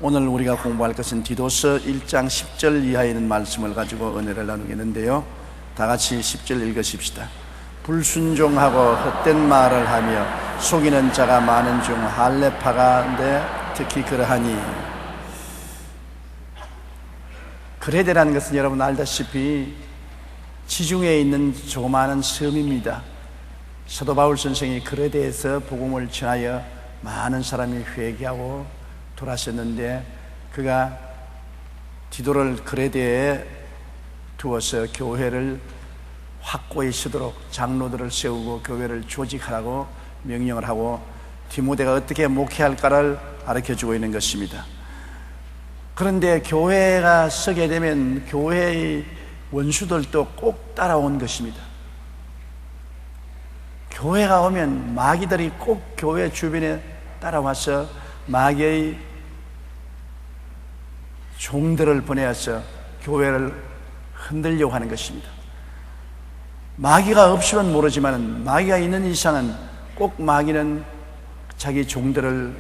오늘 우리가 공부할 것은 디도서 1장 10절 이하에 있는 말씀을 가지고 은혜를 나누겠는데요, 다 같이 10절 읽으십시다. 불순종하고 헛된 말을 하며 속이는 자가 많은 중 할례파가인데 특히 그러하니. 그레데라는 것은 여러분 알다시피 지중해에 있는 조그마한 섬입니다. 사도 바울 선생이 그레데에서 복음을 전하여 많은 사람이 회개하고 돌아섰는데, 그가 디도를 그레데에 두어서 교회를 확고히 서도록 장로들을 세우고 교회를 조직하라고 명령을 하고 디모데가 어떻게 목회할까를 가르쳐주고 있는 것입니다. 그런데 교회가 서게 되면 교회의 원수들도 꼭 따라온 것입니다. 교회가 오면 마귀들이 꼭 교회 주변에 따라와서 마귀의 종들을 보내어서 교회를 흔들려고 하는 것입니다. 마귀가 없으면 모르지만 마귀가 있는 이상은 꼭 마귀는 자기 종들을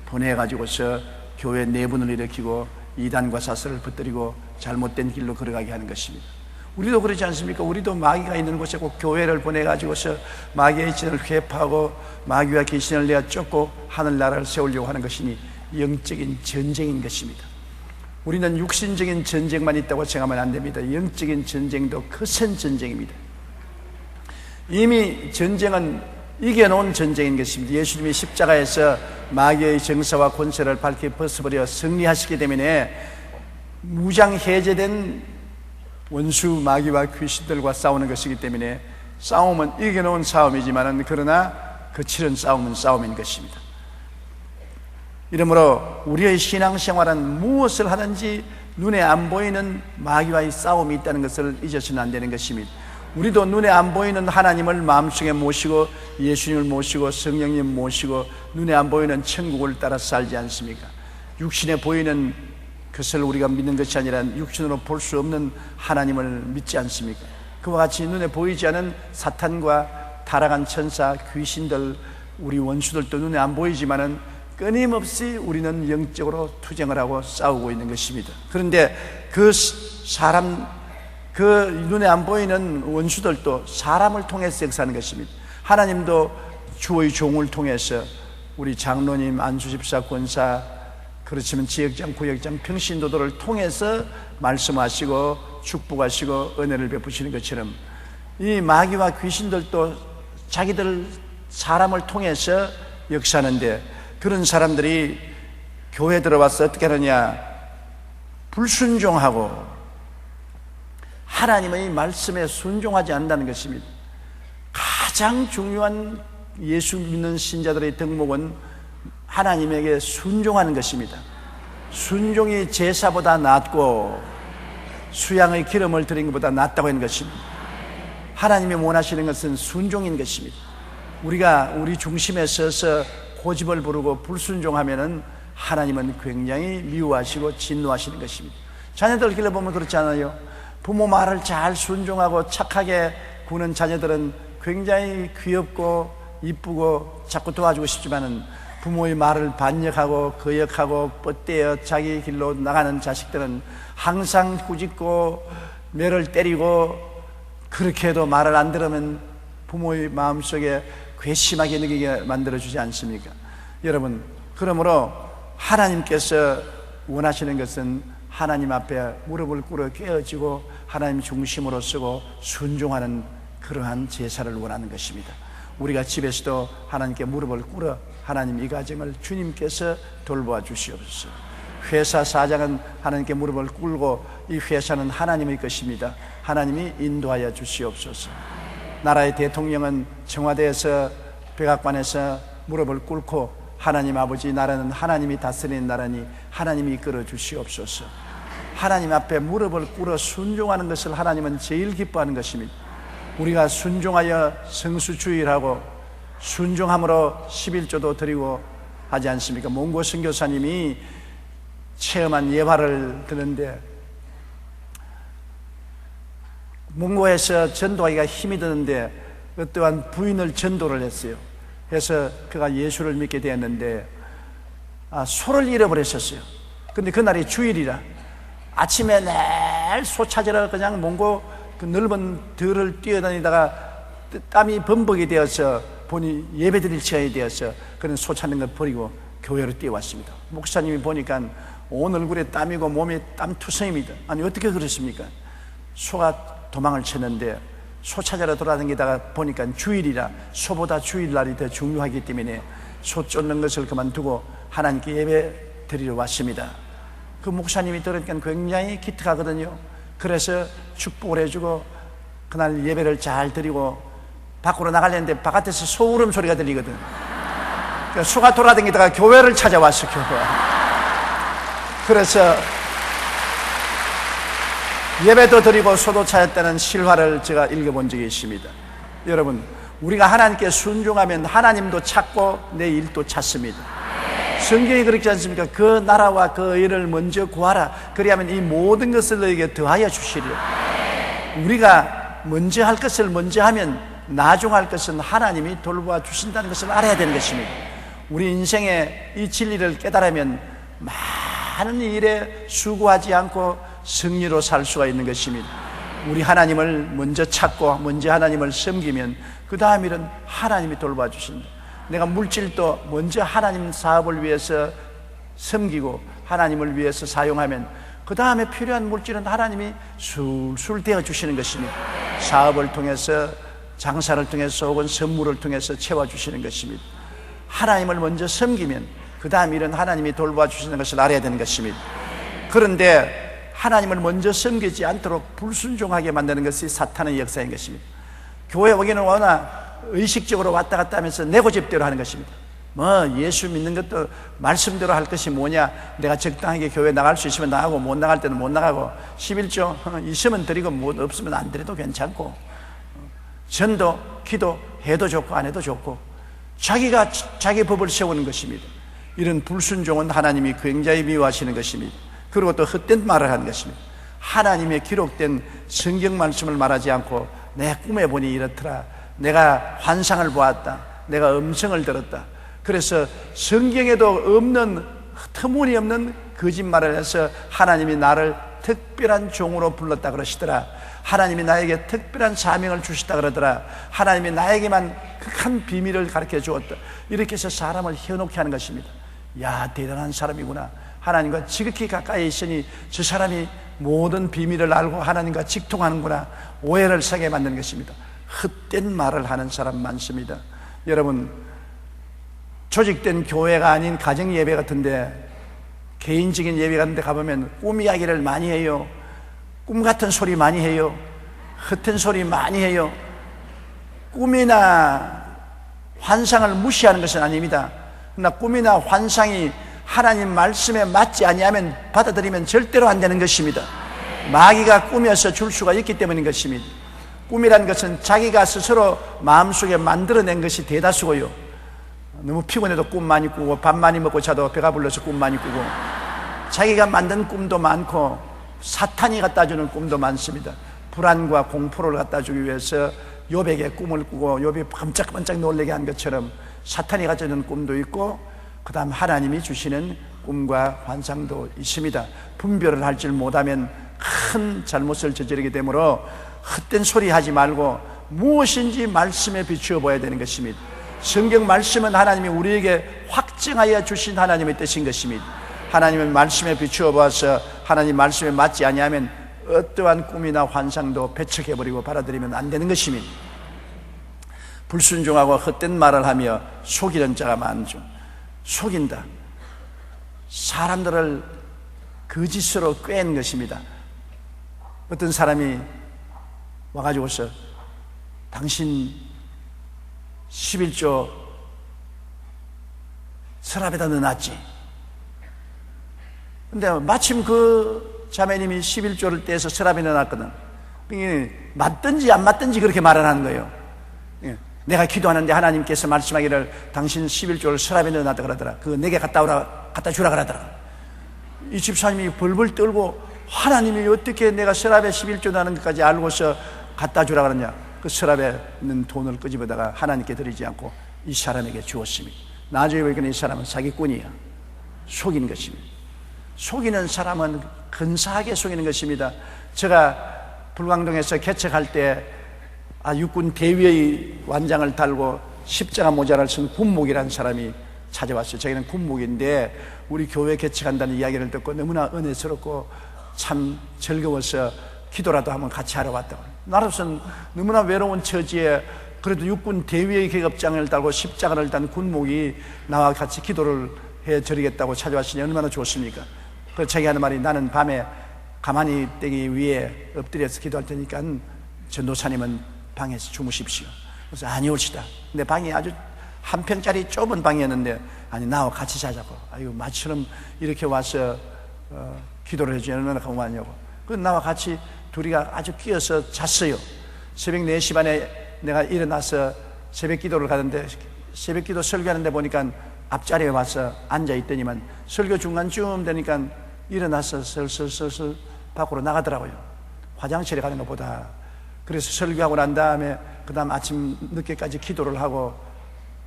보내가지고서 교회 내분을 일으키고 이단과 사슬을 붙들이고 잘못된 길로 걸어가게 하는 것입니다. 우리도 그러지 않습니까? 우리도 마귀가 있는 곳에 꼭 교회를 보내가지고서 마귀의 진을 회파하고 마귀와 귀신을 내어 쫓고 하늘나라를 세우려고 하는 것이니 영적인 전쟁인 것입니다. 우리는 육신적인 전쟁만 있다고 생각하면 안 됩니다. 영적인 전쟁도 거센 전쟁입니다. 이미 전쟁은 이겨놓은 전쟁인 것입니다. 예수님이 십자가에서 마귀의 정사와 권세를 밝히 벗어버려 승리하시기 때문에 무장 해제된 원수 마귀와 귀신들과 싸우는 것이기 때문에 싸움은 이겨놓은 싸움이지만 그러나 거칠은 싸움은 싸움인 것입니다. 이러므로 우리의 신앙생활은 무엇을 하든지 눈에 안 보이는 마귀와의 싸움이 있다는 것을 잊어서는 안 되는 것입니다. 우리도 눈에 안 보이는 하나님을 마음속에 모시고 예수님을 모시고 성령님 모시고 눈에 안 보이는 천국을 따라 살지 않습니까? 육신에 보이는 그것을 우리가 믿는 것이 아니라 육신으로 볼 수 없는 하나님을 믿지 않습니까? 그와 같이 눈에 보이지 않은 사탄과 타락한 천사, 귀신들, 우리 원수들도 눈에 안 보이지만은 끊임없이 우리는 영적으로 투쟁을 하고 싸우고 있는 것입니다. 그런데 그 눈에 안 보이는 원수들도 사람을 통해서 역사하는 것입니다. 하나님도 주의 종을 통해서 우리 장로님, 안수집사, 권사, 그렇지만 지역장, 구역장, 평신도들을 통해서 말씀하시고 축복하시고 은혜를 베푸시는 것처럼 이 마귀와 귀신들도 자기들 사람을 통해서 역사하는데, 그런 사람들이 교회 들어와서 어떻게 하느냐, 불순종하고 하나님의 말씀에 순종하지 않는다는 것입니다. 가장 중요한 예수 믿는 신자들의 덕목은 하나님에게 순종하는 것입니다. 순종이 제사보다 낫고 수양의 기름을 드린 것보다 낫다고 하는 것입니다. 하나님이 원하시는 것은 순종인 것입니다. 우리가 우리 중심에 서서 고집을 부르고 불순종하면은 하나님은 굉장히 미워하시고 진노하시는 것입니다. 자녀들 길러보면 그렇지 않아요? 부모 말을 잘 순종하고 착하게 구는 자녀들은 굉장히 귀엽고 이쁘고 자꾸 도와주고 싶지만은 부모의 말을 반역하고 거역하고 뻗대어 자기 길로 나가는 자식들은 항상 꾸짖고 매를 때리고, 그렇게 해도 말을 안 들으면 부모의 마음속에 괘씸하게 느끼게 만들어주지 않습니까? 여러분, 그러므로 하나님께서 원하시는 것은 하나님 앞에 무릎을 꿇어 깨어지고 하나님 중심으로 서고 순종하는 그러한 제사를 원하는 것입니다. 우리가 집에서도 하나님께 무릎을 꿇어 하나님 이 가정을 주님께서 돌보아 주시옵소서. 회사 사장은 하나님께 무릎을 꿇고 이 회사는 하나님의 것입니다. 하나님이 인도하여 주시옵소서. 나라의 대통령은 청와대에서 백악관에서 무릎을 꿇고 하나님 아버지, 나라는 하나님이 다스리는 나라니 하나님이 이끌어 주시옵소서. 하나님 앞에 무릎을 꿇어 순종하는 것을 하나님은 제일 기뻐하는 것입니다. 우리가 순종하여 성수주의하고 순종함으로 11조도 드리고 하지 않습니까? 몽고 선교사님이 체험한 예화를 듣는데, 몽고에서 전도하기가 힘이 드는데 어떠한 부인을 전도를 했어요. 그래서 그가 예수를 믿게 되었는데 소를 잃어버렸었어요. 근데 그날이 주일이라 아침에 늘 소 찾으러 그냥 몽고 그 넓은 들을 뛰어다니다가 땀이 범벅이 되어서 보니 예배드릴 시간이 되어서 그런 소 찾는 걸 버리고 교회로 뛰어왔습니다. 목사님이 보니까 온 얼굴에 땀이고 몸에 땀투성입니다. 아니 어떻게 그러십니까? 소가 도망을 쳤는데 소 찾으러 돌아다니다가 보니까 주일이라 소보다 주일날이 더 중요하기 때문에 소 쫓는 것을 그만두고 하나님께 예배 드리러 왔습니다. 그 목사님이 들으니까 굉장히 기특하거든요. 그래서 축복을 해주고 그날 예배를 잘 드리고 밖으로 나가려는데 바깥에서 소 울음소리가 들리거든. 그러니까 소가 돌아다니다가 교회를 찾아왔어. 교회. 그래서 예배도 드리고 소도 찾았다는 실화를 제가 읽어본 적이 있습니다. 여러분, 우리가 하나님께 순종하면 하나님도 찾고 내 일도 찾습니다. 성경이 그렇지 않습니까? 그 나라와 그 일을 먼저 구하라. 그리하면 이 모든 것을 너에게 더하여 주시리라. 우리가 먼저 할 것을 먼저 하면 나중할 것은 하나님이 돌보아 주신다는 것을 알아야 되는 것입니다. 우리 인생의 이 진리를 깨달으면 많은 일에 수고하지 않고 승리로 살 수가 있는 것입니다. 우리 하나님을 먼저 찾고 먼저 하나님을 섬기면 그 다음 일은 하나님이 돌봐 주신다. 내가 물질도 먼저 하나님 사업을 위해서 섬기고 하나님을 위해서 사용하면 그 다음에 필요한 물질은 하나님이 술술 되어 주시는 것입니다. 사업을 통해서, 장사를 통해서 혹은 선물을 통해서 채워주시는 것입니다. 하나님을 먼저 섬기면 그 다음 일은 하나님이 돌봐 주시는 것을 알아야 되는 것입니다. 그런데 하나님을 먼저 섬기지 않도록 불순종하게 만드는 것이 사탄의 역사인 것입니다. 교회 오기는 워낙 의식적으로 왔다 갔다 하면서 내 고집대로 하는 것입니다. 예수 믿는 것도 말씀대로 할 것이 뭐냐, 내가 적당하게 교회 나갈 수 있으면 나가고 못 나갈 때는 못 나가고 11조 있으면 드리고 못 없으면 안 드려도 괜찮고 전도, 기도 해도 좋고 안 해도 좋고 자기가 자기 법을 세우는 것입니다. 이런 불순종은 하나님이 굉장히 미워하시는 것입니다. 그리고 또 헛된 말을 하는 것입니다. 하나님의 기록된 성경 말씀을 말하지 않고 내 꿈에 보니 이렇더라, 내가 환상을 보았다, 내가 음성을 들었다. 그래서 성경에도 없는 터무니없는 거짓말을 해서 하나님이 나를 특별한 종으로 불렀다 그러시더라, 하나님이 나에게 특별한 사명을 주시다 그러더라, 하나님이 나에게만 극한 비밀을 가르쳐 주었다, 이렇게 해서 사람을 현혹케 하는 것입니다. 야, 대단한 사람이구나, 하나님과 지극히 가까이 있으니 저 사람이 모든 비밀을 알고 하나님과 직통하는구나, 오해를 사게 만드는 것입니다. 헛된 말을 하는 사람 많습니다. 여러분, 조직된 교회가 아닌 가정 예배 같은데, 개인적인 예배 같은 데 가보면 꿈 이야기를 많이 해요. 꿈 같은 소리 많이 해요. 헛된 소리 많이 해요. 꿈이나 환상을 무시하는 것은 아닙니다. 그러나 꿈이나 환상이 하나님 말씀에 맞지 아니하면 받아들이면 절대로 안 되는 것입니다. 마귀가 꾸며서 줄 수가 있기 때문인 것입니다. 꿈이란 것은 자기가 스스로 마음속에 만들어낸 것이 대다수고요, 너무 피곤해도 꿈 많이 꾸고 밥 많이 먹고 자도 배가 불러서 꿈 많이 꾸고 자기가 만든 꿈도 많고 사탄이 갖다 주는 꿈도 많습니다. 불안과 공포를 갖다 주기 위해서 욥에게 꿈을 꾸고 욥이 깜짝깜짝 놀라게 한 것처럼 사탄이 갖다 주는 꿈도 있고 그 다음 하나님이 주시는 꿈과 환상도 있습니다. 분별을 할 줄 못하면 큰 잘못을 저지르게 되므로 헛된 소리 하지 말고 무엇인지 말씀에 비추어 보아야 되는 것입니다. 성경 말씀은 하나님이 우리에게 확증하여 주신 하나님의 뜻인 것입니다. 하나님의 말씀에 비추어 보아서 하나님 말씀에 맞지 아니하면 어떠한 꿈이나 환상도 배척해버리고 받아들이면 안 되는 것입니다. 불순종하고 헛된 말을 하며 속이는 자가 많죠. 속인다, 사람들을 거짓으로 꿰는 것입니다. 어떤 사람이 와가지고서 당신 11조 서랍에다 넣어놨지. 근데 마침 그 자매님이 11조를 떼서 서랍에 넣어놨거든. 맞든지 안 맞든지 그렇게 말을 하는 거예요. 내가 기도하는데 하나님께서 말씀하기를 당신 11조를 서랍에 넣어놨다 그러더라. 그거 내게 갖다 주라 그러더라. 이 집사님이 벌벌 떨고 하나님이 어떻게 내가 서랍에 11조 넣는 것까지 알고서 갖다 주라 그러냐. 그 서랍에 있는 돈을 끄집어다가 하나님께 드리지 않고 이 사람에게 주었습니다. 나중에 보니까 이 사람은 사기꾼이야. 속인 것입니다. 속이는 사람은 근사하게 속이는 것입니다. 제가 불광동에서 개척할 때 육군 대위의 완장을 달고 십자가 모자를 쓴 군목이라는 사람이 찾아왔어요. 자기는 군목인데 우리 교회 개척한다는 이야기를 듣고 너무나 은혜스럽고 참 즐거워서 기도라도 한번 같이 하러 왔다고. 나로서는 너무나 외로운 처지에 그래도 육군 대위의 계급장을 달고 십자가를 단 군목이 나와 같이 기도를 해드리겠다고 찾아왔으니 얼마나 좋습니까? 그래서 자기 하는 말이, 나는 밤에 가만히 떼기 위에 엎드려서 기도할 테니까 전도사님은 방에서 주무십시오. 그래서 아니올시다. 근데 방이 아주 한 평짜리 좁은 방이었는데, 아니 나와 같이 자자고. 아이고 마처럼 이렇게 와서 기도를 해주니 얼마나 고마냐고. 그래서 나와 같이 둘이가 아주 끼어서 잤어요. 새벽 4시 반에 내가 일어나서 새벽 기도를 가는데, 새벽 기도 설교하는데 보니까 앞자리에 와서 앉아있더니만 설교 중간쯤 되니까 일어나서 슬슬 밖으로 나가더라고요. 화장실에 가는 것보다. 그래서 설교하고 난 다음에 그 다음 아침 늦게까지 기도를 하고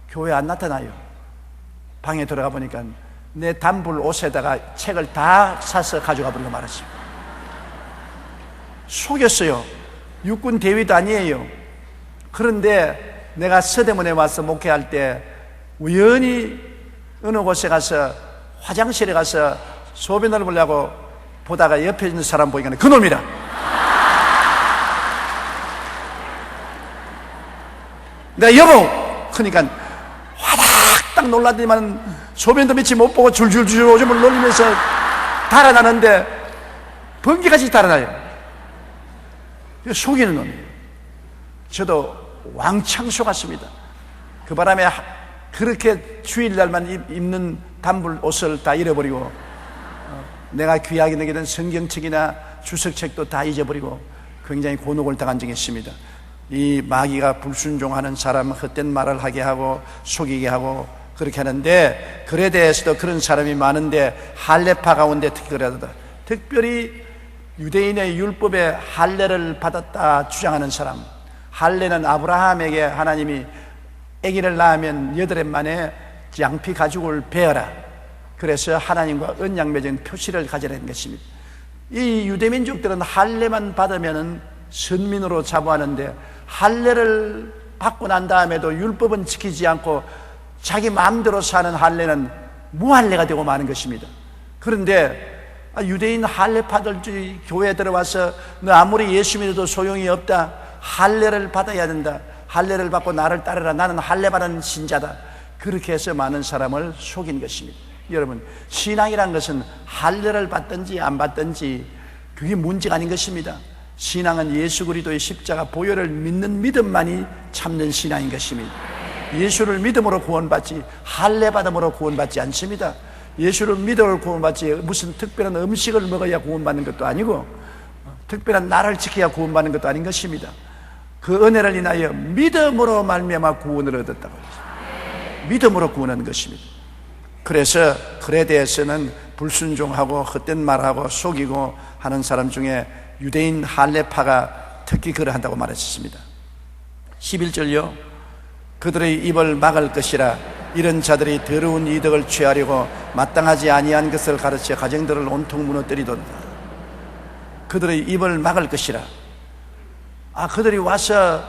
교회에 안 나타나요. 방에 들어가 보니까 내 단불 옷에다가 책을 다 사서 가져가 버리고 말았어요. 속였어요. 육군 대위도 아니에요. 그런데 내가 서대문에 와서 목회할 때 우연히 어느 곳에 가서 화장실에 가서 소변을 보려고 보다가 옆에 있는 사람 보니까 그놈이라. 내가 여보! 그러니까 화닥 딱 놀라더니만 소변도 며못 보고 줄줄줄 오줌을 놀리면서 달아나는데 번개같이 달아나요. 속이는 놈이에요. 저도 왕창 속았습니다. 그 바람에 그렇게 주일날만 입는 단불 옷을 다 잃어버리고 내가 귀하게 여기던 성경책이나 주석책도 다 잊어버리고 굉장히 곤혹을 당한 적이 있습니다. 이 마귀가 불순종하는 사람 헛된 말을 하게 하고 속이게 하고 그렇게 하는데, 글에 대해서도 그런 사람이 많은데 할례파 가운데 특별히 유대인의 율법에 할례를 받았다 주장하는 사람. 할례는 아브라함에게 하나님이 아기를 낳으면 8해 만에 양피 가죽을 베어라. 그래서 하나님과 언약 맺은 표시를 가지라는 것입니다. 이 유대민족들은 할례만 받으면 선민으로 자부하는데, 할례를 받고 난 다음에도 율법은 지키지 않고 자기 마음대로 사는 할례는 무할례가 되고 마는 것입니다. 그런데 유대인 할례파들이 교회에 들어와서 너 아무리 예수 믿어도 소용이 없다, 할례를 받아야 된다, 할례를 받고 나를 따르라, 나는 할례 받은 신자다, 그렇게 해서 많은 사람을 속인 것입니다. 여러분, 신앙이란 것은 할례를 받든지 안 받든지 그게 문제가 아닌 것입니다. 신앙은 예수 그리스도의 십자가 보혈을 믿는 믿음만이 참된 신앙인 것입니다. 예수를 믿음으로 구원받지 할례 받음으로 구원받지 않습니다. 예수를 믿음으로 구원받지 무슨 특별한 음식을 먹어야 구원받는 것도 아니고 특별한 날을 지켜야 구원받는 것도 아닌 것입니다. 그 은혜를 인하여 믿음으로 말미암아 구원을 얻었다고 했습니다. 믿음으로 구원하는 것입니다. 그래서 글에 대해서는 불순종하고 헛된 말하고 속이고 하는 사람 중에 유대인 할례파가 특히 그러한다고 말했습니다. 11절요. 그들의 입을 막을 것이라. 이런 자들이 더러운 이득을 취하려고 마땅하지 아니한 것을 가르쳐 가정들을 온통 무너뜨리도다. 그들의 입을 막을 것이라. 그들이 와서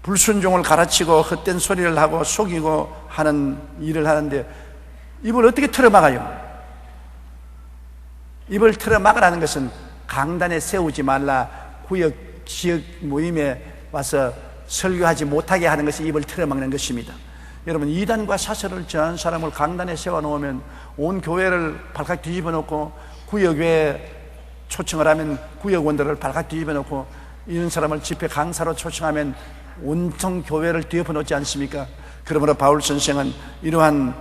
불순종을 가르치고 헛된 소리를 하고 속이고 하는 일을 하는데 입을 어떻게 틀어막아요? 입을 틀어막으라는 것은 강단에 세우지 말라, 구역 지역 모임에 와서 설교하지 못하게 하는 것이 입을 틀어막는 것입니다. 여러분, 이단과 사설을 전한 사람을 강단에 세워놓으면 온 교회를 발칵 뒤집어 놓고, 구역에 초청을 하면 구역원들을 발칵 뒤집어 놓고, 이런 사람을 집회 강사로 초청하면 온통 교회를 뒤엎어 놓지 않습니까? 그러므로 바울 선생은 이러한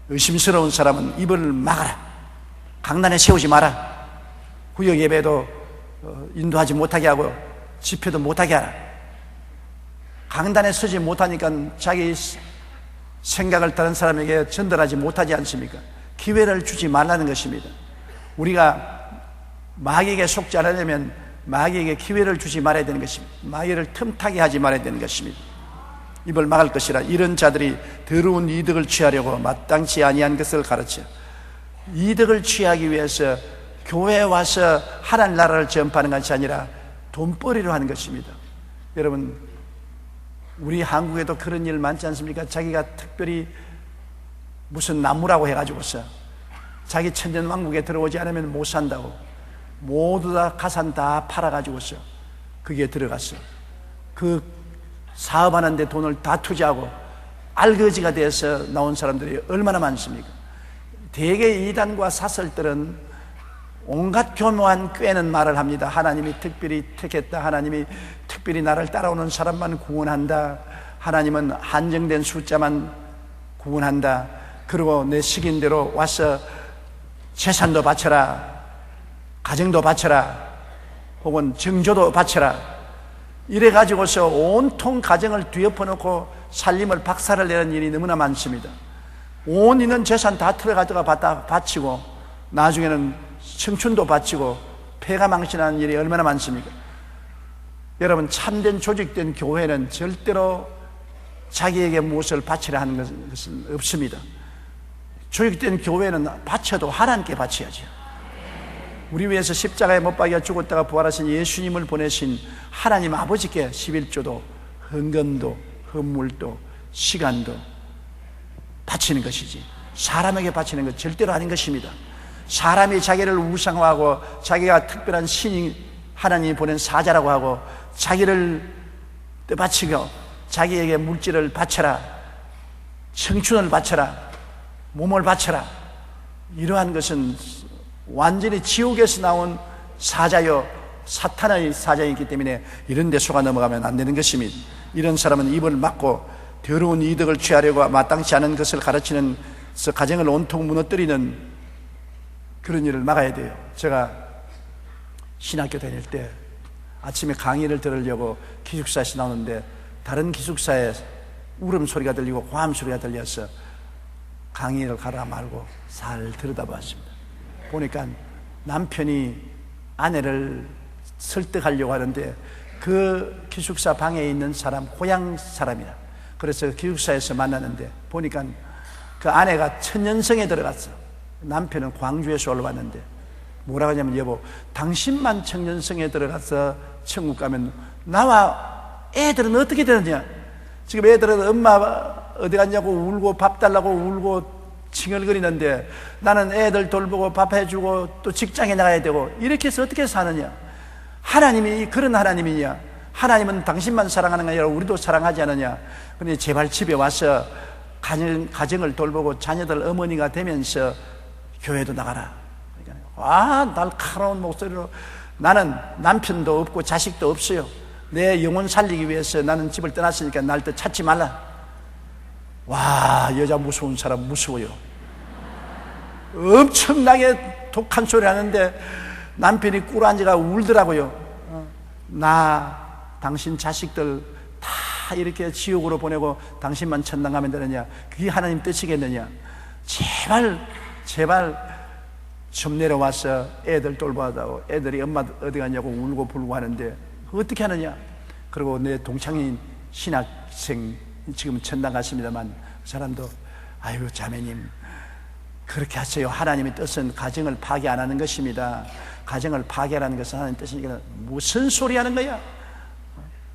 의심스러운 사람은 입을 막아라, 강단에 세우지 마라, 구역 예배도 인도하지 못하게 하고 집회도 못하게 하라. 강단에 서지 못하니까 자기 생각을 다른 사람에게 전달하지 못하지 않습니까? 기회를 주지 말라는 것입니다. 우리가 마귀에게 속지 않으려면 마귀에게 기회를 주지 말아야 되는 것입니다. 마귀를 틈타게 하지 말아야 되는 것입니다. 입을 막을 것이라. 이런 자들이 더러운 이득을 취하려고 마땅치 아니한 것을 가르쳐 이득을 취하기 위해서 교회에 와서 하나님 나라를 전파하는 것이 아니라 돈벌이로 하는 것입니다. 여러분, 우리 한국에도 그런 일 많지 않습니까? 자기가 특별히 무슨 나무라고 해가지고서 자기 천년왕국에 들어오지 않으면 못 산다고 모두 다 가산 다 팔아가지고서 거기에 들어갔어. 그 사업하는 데 돈을 다 투자하고 알거지가 돼서 나온 사람들이 얼마나 많습니까? 대개 이단과 사설들은 온갖 교묘한 꾀는 말을 합니다. 하나님이 특별히 택했다. 하나님이 특별히 나를 따라오는 사람만 구원한다. 하나님은 한정된 숫자만 구원한다. 그리고 내 식인대로 와서 재산도 바쳐라, 가정도 바쳐라, 혹은 정조도 바쳐라. 이래가지고서 온통 가정을 뒤엎어놓고 살림을 박살을 내는 일이 너무나 많습니다. 온 있는 재산 다 틀어가다가 바치고 나중에는 청춘도 바치고 폐가 망신하는 일이 얼마나 많습니까? 여러분, 참된 조직된 교회는 절대로 자기에게 무엇을 바치려 하는 것은 없습니다. 조직된 교회는 바쳐도 하나님께 바쳐야죠. 우리 위해서 십자가에 못 박여 죽었다가 부활하신 예수님을 보내신 하나님 아버지께 11조도 헌금도 헌물도 시간도 바치는 것이지, 사람에게 바치는 것 절대로 아닌 것입니다. 사람이 자기를 우상화하고 자기가 특별한 신이 하나님이 보낸 사자라고 하고 자기를 바치고 자기에게 물질을 바쳐라, 청춘을 바쳐라, 몸을 바쳐라, 이러한 것은 완전히 지옥에서 나온 사자요 사탄의 사자이기 때문에 이런 데 속아 넘어가면 안 되는 것입니다. 이런 사람은 입을 막고 더러운 이득을 취하려고 마땅치 않은 것을 가르치는 가정을 온통 무너뜨리는 그런 일을 막아야 돼요. 제가 신학교 다닐 때 아침에 강의를 들으려고 기숙사에서 나오는데 다른 기숙사에 울음소리가 들리고 고함소리가 들려서 강의를 가라 말고 잘 들여다봤습니다. 보니까 남편이 아내를 설득하려고 하는데 그 기숙사 방에 있는 사람 고향 사람이야. 그래서 기숙사에서 만났는데 보니까 그 아내가 천년성에 들어갔어. 남편은 광주에서 올라왔는데 뭐라고 하냐면, 여보, 당신만 천년성에 들어가서 천국 가면 나와 애들은 어떻게 되느냐? 지금 애들은 엄마 어디 갔냐고 울고 밥 달라고 울고 칭얼거리는데 나는 애들 돌보고 밥 해주고 또 직장에 나가야 되고 이렇게 해서 어떻게 사느냐? 하나님이 그런 하나님이냐? 하나님은 당신만 사랑하는 게 아니라 우리도 사랑하지 않느냐? 그런데 제발 집에 와서 가정을 돌보고 자녀들 어머니가 되면서 교회도 나가라. 날카로운 목소리로, 나는 남편도 없고 자식도 없어요. 내 영혼 살리기 위해서 나는 집을 떠났으니까 날 또 찾지 말라. 와, 여자 무서운 사람 무서워요. 엄청나게 독한 소리 하는데 남편이 꿇어앉아가 울더라고요. 나 당신 자식들 다 이렇게 지옥으로 보내고 당신만 천당 가면 되느냐? 그게 하나님 뜻이겠느냐? 제발 좀 내려와서 애들 돌봐다오. 애들이 엄마 어디 갔냐고 울고 불고 하는데 어떻게 하느냐? 그리고 내 동창인 신학생 지금 천당 갔습니다만 그 사람도, 아유 자매님 그렇게 하세요. 하나님의 뜻은 가정을 파괴 안 하는 것입니다. 가정을 파괴하는 것은 하나님의 뜻이니까. 무슨 소리 하는 거야?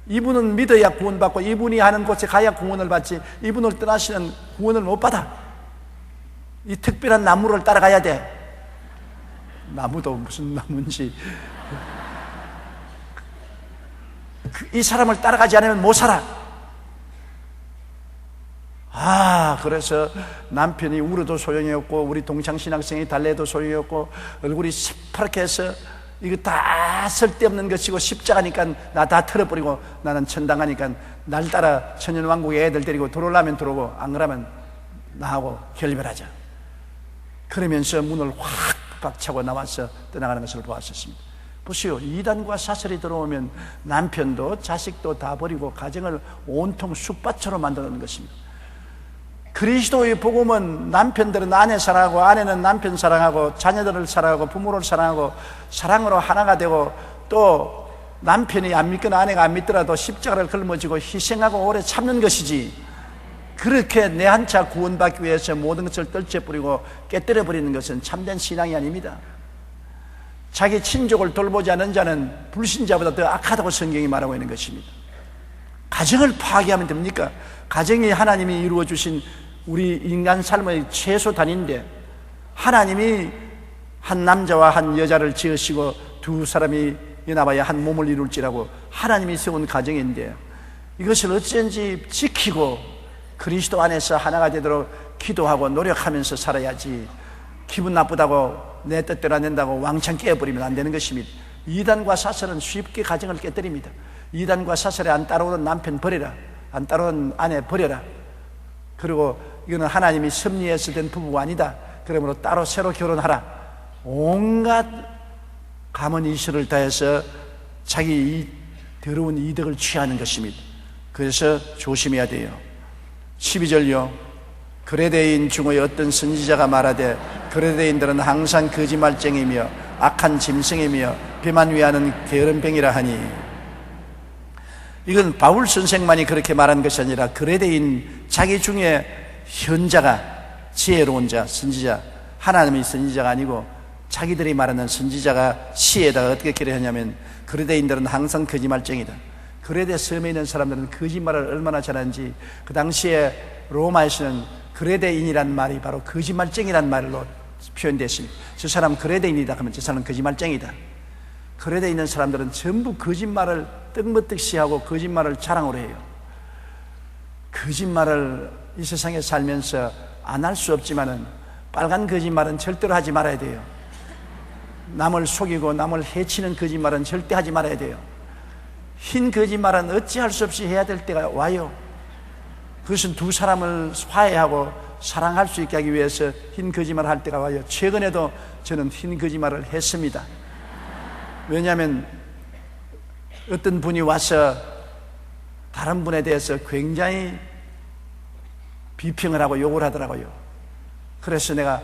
이분은 믿어야 구원받고 이분이 하는 곳에 가야 구원을 받지, 이분을 떠나시는 구원을 못 받아. 이 특별한 나무를 따라가야 돼. 나무도 무슨 나무인지. 이 사람을 따라가지 않으면 못 살아. 그래서 남편이 울어도 소용이 없고 우리 동창 신학생이 달래도 소용이 없고 얼굴이 새파랗게 해서 이거 다 쓸데없는 것이고 십자가니까 나 다 털어버리고 나는 천당하니까 날 따라 천년왕국에 애들 데리고 들어오려면 들어오고 안 그러면 나하고 결별하자. 그러면서 문을 확 박차고 나와서 떠나가는 것을 보았었습니다. 보시오, 이단과 사설이 들어오면 남편도 자식도 다 버리고 가정을 온통 숲밭으로 만드는 것입니다. 그리스도의 복음은 남편들은 아내 사랑하고 아내는 남편 사랑하고 자녀들을 사랑하고 부모를 사랑하고 사랑으로 하나가 되고, 또 남편이 안 믿거나 아내가 안 믿더라도 십자가를 걸머지고 희생하고 오래 참는 것이지, 그렇게 내 한차 구원받기 위해서 모든 것을 떨쳐버리고 깨뜨려 버리는 것은 참된 신앙이 아닙니다. 자기 친족을 돌보지 않은 자는 불신자보다 더 악하다고 성경이 말하고 있는 것입니다. 가정을 파괴하면 됩니까? 가정이 하나님이 이루어 주신 우리 인간 삶의 최소 단위인데, 하나님이 한 남자와 한 여자를 지으시고 두 사람이 연합하여 한 몸을 이룰지라고 하나님이 세운 가정인데, 이것을 어쩐지 지키고 그리스도 안에서 하나가 되도록 기도하고 노력하면서 살아야지, 기분 나쁘다고 내 뜻대로 안 된다고 왕창 깨어버리면 안 되는 것입니다. 이단과 사설은 쉽게 가정을 깨뜨립니다. 이단과 사설에 안 따라오는 남편 버려라, 안 따라오는 아내 버려라. 그리고 이거는 하나님이 섭리해서 된 부부가 아니다, 그러므로 따로 새로 결혼하라. 온갖 가문 이실을 다해서 자기 이 더러운 이득을 취하는 것입니다. 그래서 조심해야 돼요. 12절요. 그레데인 중의 어떤 선지자가 말하되 그레데인들은 항상 거짓말쟁이며 악한 짐승이며 배만 위하는 게으름뱅이라 하니, 이건 바울 선생만이 그렇게 말한 것이 아니라 그레데인 자기 중에 현자가, 지혜로운 자, 선지자, 하나님의 선지자가 아니고 자기들이 말하는 선지자가 시에다가 어떻게 기록하냐면, 그레데인들은 항상 거짓말쟁이다. 그레데 섬에 있는 사람들은 거짓말을 얼마나 잘하는지, 그 당시에 로마에서는 그레데인이란 말이 바로 거짓말쟁이란 말로 표현됐습니다. 저 사람 그레데인이다 하면 저 사람 거짓말쟁이다. 그레데 있는 사람들은 전부 거짓말을 떡먹듯이 하고 거짓말을 자랑으로 해요. 거짓말을 이 세상에 살면서 안 할 수 없지만은 빨간 거짓말은 절대로 하지 말아야 돼요. 남을 속이고 남을 해치는 거짓말은 절대 하지 말아야 돼요. 흰 거짓말은 어찌할 수 없이 해야 될 때가 와요. 그것은 두 사람을 화해하고 사랑할 수 있게 하기 위해서 흰 거짓말을 할 때가 와요. 최근에도 저는 흰 거짓말을 했습니다. 왜냐하면 어떤 분이 와서 다른 분에 대해서 굉장히 비평을 하고 욕을 하더라고요. 그래서 내가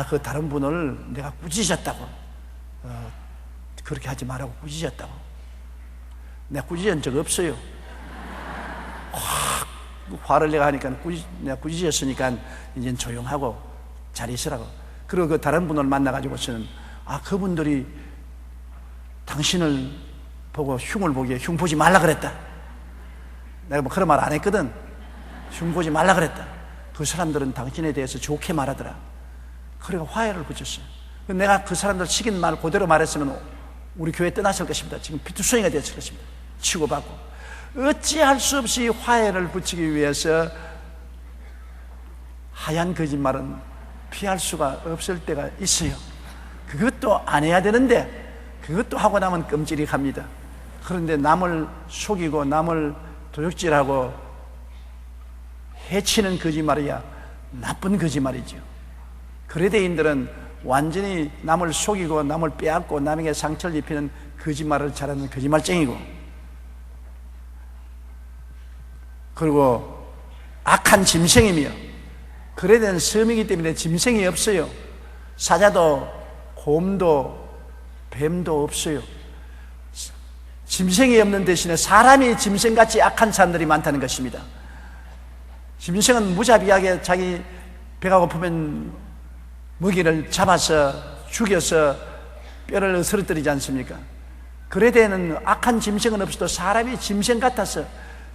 그 다른 분을 내가 꾸짖었다고, 그렇게 하지 말라고 꾸짖었다고. 내가 꾸짖은 적 없어요. 확 화를 내가 하니까 내가 꾸짖었으니까 이제 조용하고 잘 있으라고. 그리고 그 다른 분을 만나가지고서는 그분들이 당신을 보고 흉을 보기에 흉 보지 말라 그랬다. 내가 뭐 그런 말 안 했거든. 흉 보지 말라 그랬다. 그 사람들은 당신에 대해서 좋게 말하더라. 그래서 화해를 붙였어요. 내가 그 사람들 시킨 말 그대로 말했으면 우리 교회 떠났을 것입니다. 지금 피투성이가 됐을 것입니다. 치고받고. 어찌할 수 없이 화해를 붙이기 위해서 하얀 거짓말은 피할 수가 없을 때가 있어요. 그것도 안 해야 되는데 그것도 하고 나면 끔찍합니다. 그런데 남을 속이고 남을 도둑질하고 해치는 거짓말이야 나쁜 거짓말이죠. 그레데인들은 완전히 남을 속이고 남을 빼앗고 남에게 상처를 입히는 거짓말을 잘하는 거짓말쟁이고, 그리고 악한 짐승이며, 그레데는 섬이기 때문에 짐승이 없어요. 사자도 곰도 뱀도 없어요. 짐승이 없는 대신에 사람이 짐승같이 악한 사람들이 많다는 것입니다. 짐승은 무자비하게 자기 배가 고프면 먹이를 잡아서 죽여서 뼈를 으스러뜨리지 않습니까? 그레데는 악한 짐승은 없어도 사람이 짐승 같아서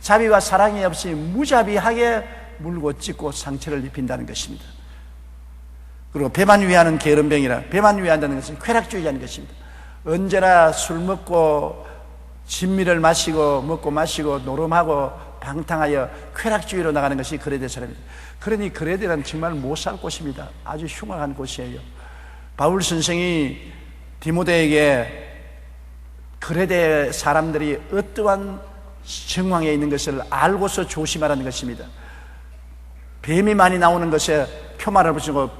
자비와 사랑이 없이 무자비하게 물고 찢고 상처를 입힌다는 것입니다. 그리고 배만 위하는 게으름뱅이라, 배만 위한다는 것은 쾌락주의자는 것입니다. 언제나 술 먹고 진미를 마시고 먹고 마시고 노름하고 방탕하여 쾌락주의로 나가는 것이 그레데 사람입니다. 그러니 그레데는 정말 못 살 곳입니다. 아주 흉악한 곳이에요. 바울 선생이 디모데에게 그레데 사람들이 어떠한 정황에 있는 것을 알고서 조심하라는 것입니다. 뱀이 많이 나오는 것에 표말을 붙이고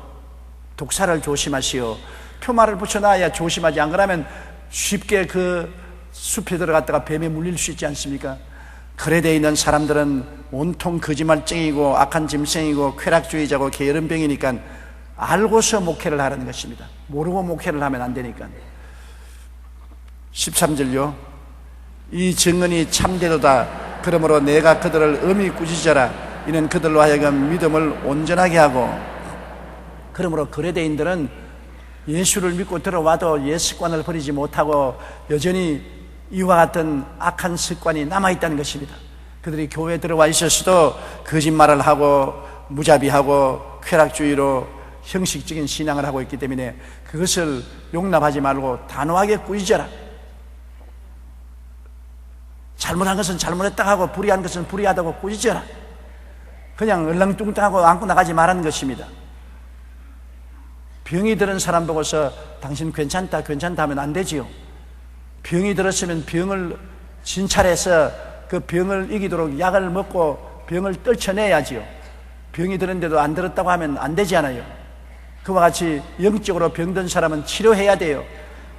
독사를 조심하시오. 표말을 붙여놔야 조심하지, 안 그러면 쉽게 그 숲에 들어갔다가 뱀에 물릴 수 있지 않습니까? 그레데에 있는 사람들은 온통 거짓말쟁이고 악한 짐승이고 쾌락주의자고 게으름병이니까 알고서 목회를 하라는 것입니다. 모르고 목회를 하면 안 되니까. 13절요. 이 증언이 참되도다. 그러므로 내가 그들을 엄히 꾸짖어라. 이는 그들로 하여금 믿음을 온전하게 하고, 그러므로 거래대인들은 예수를 믿고 들어와도 옛 습관을 버리지 못하고 여전히 이와 같은 악한 습관이 남아있다는 것입니다. 그들이 교회에 들어와 있었어도 거짓말을 하고 무자비하고 쾌락주의로 형식적인 신앙을 하고 있기 때문에 그것을 용납하지 말고 단호하게 꾸짖어라. 잘못한 것은 잘못했다고 하고 불의한 것은 불의하다고 꾸짖어라. 그냥 얼렁뚱땅하고 안고 나가지 말라는 것입니다. 병이 들은 사람 보고서 당신 괜찮다 하면 안 되지요. 병이 들었으면 병을 진찰해서 그 병을 이기도록 약을 먹고 병을 떨쳐내야지요. 병이 들었는데도 안 들었다고 하면 안 되지 않아요. 그와 같이 영적으로 병든 사람은 치료해야 돼요.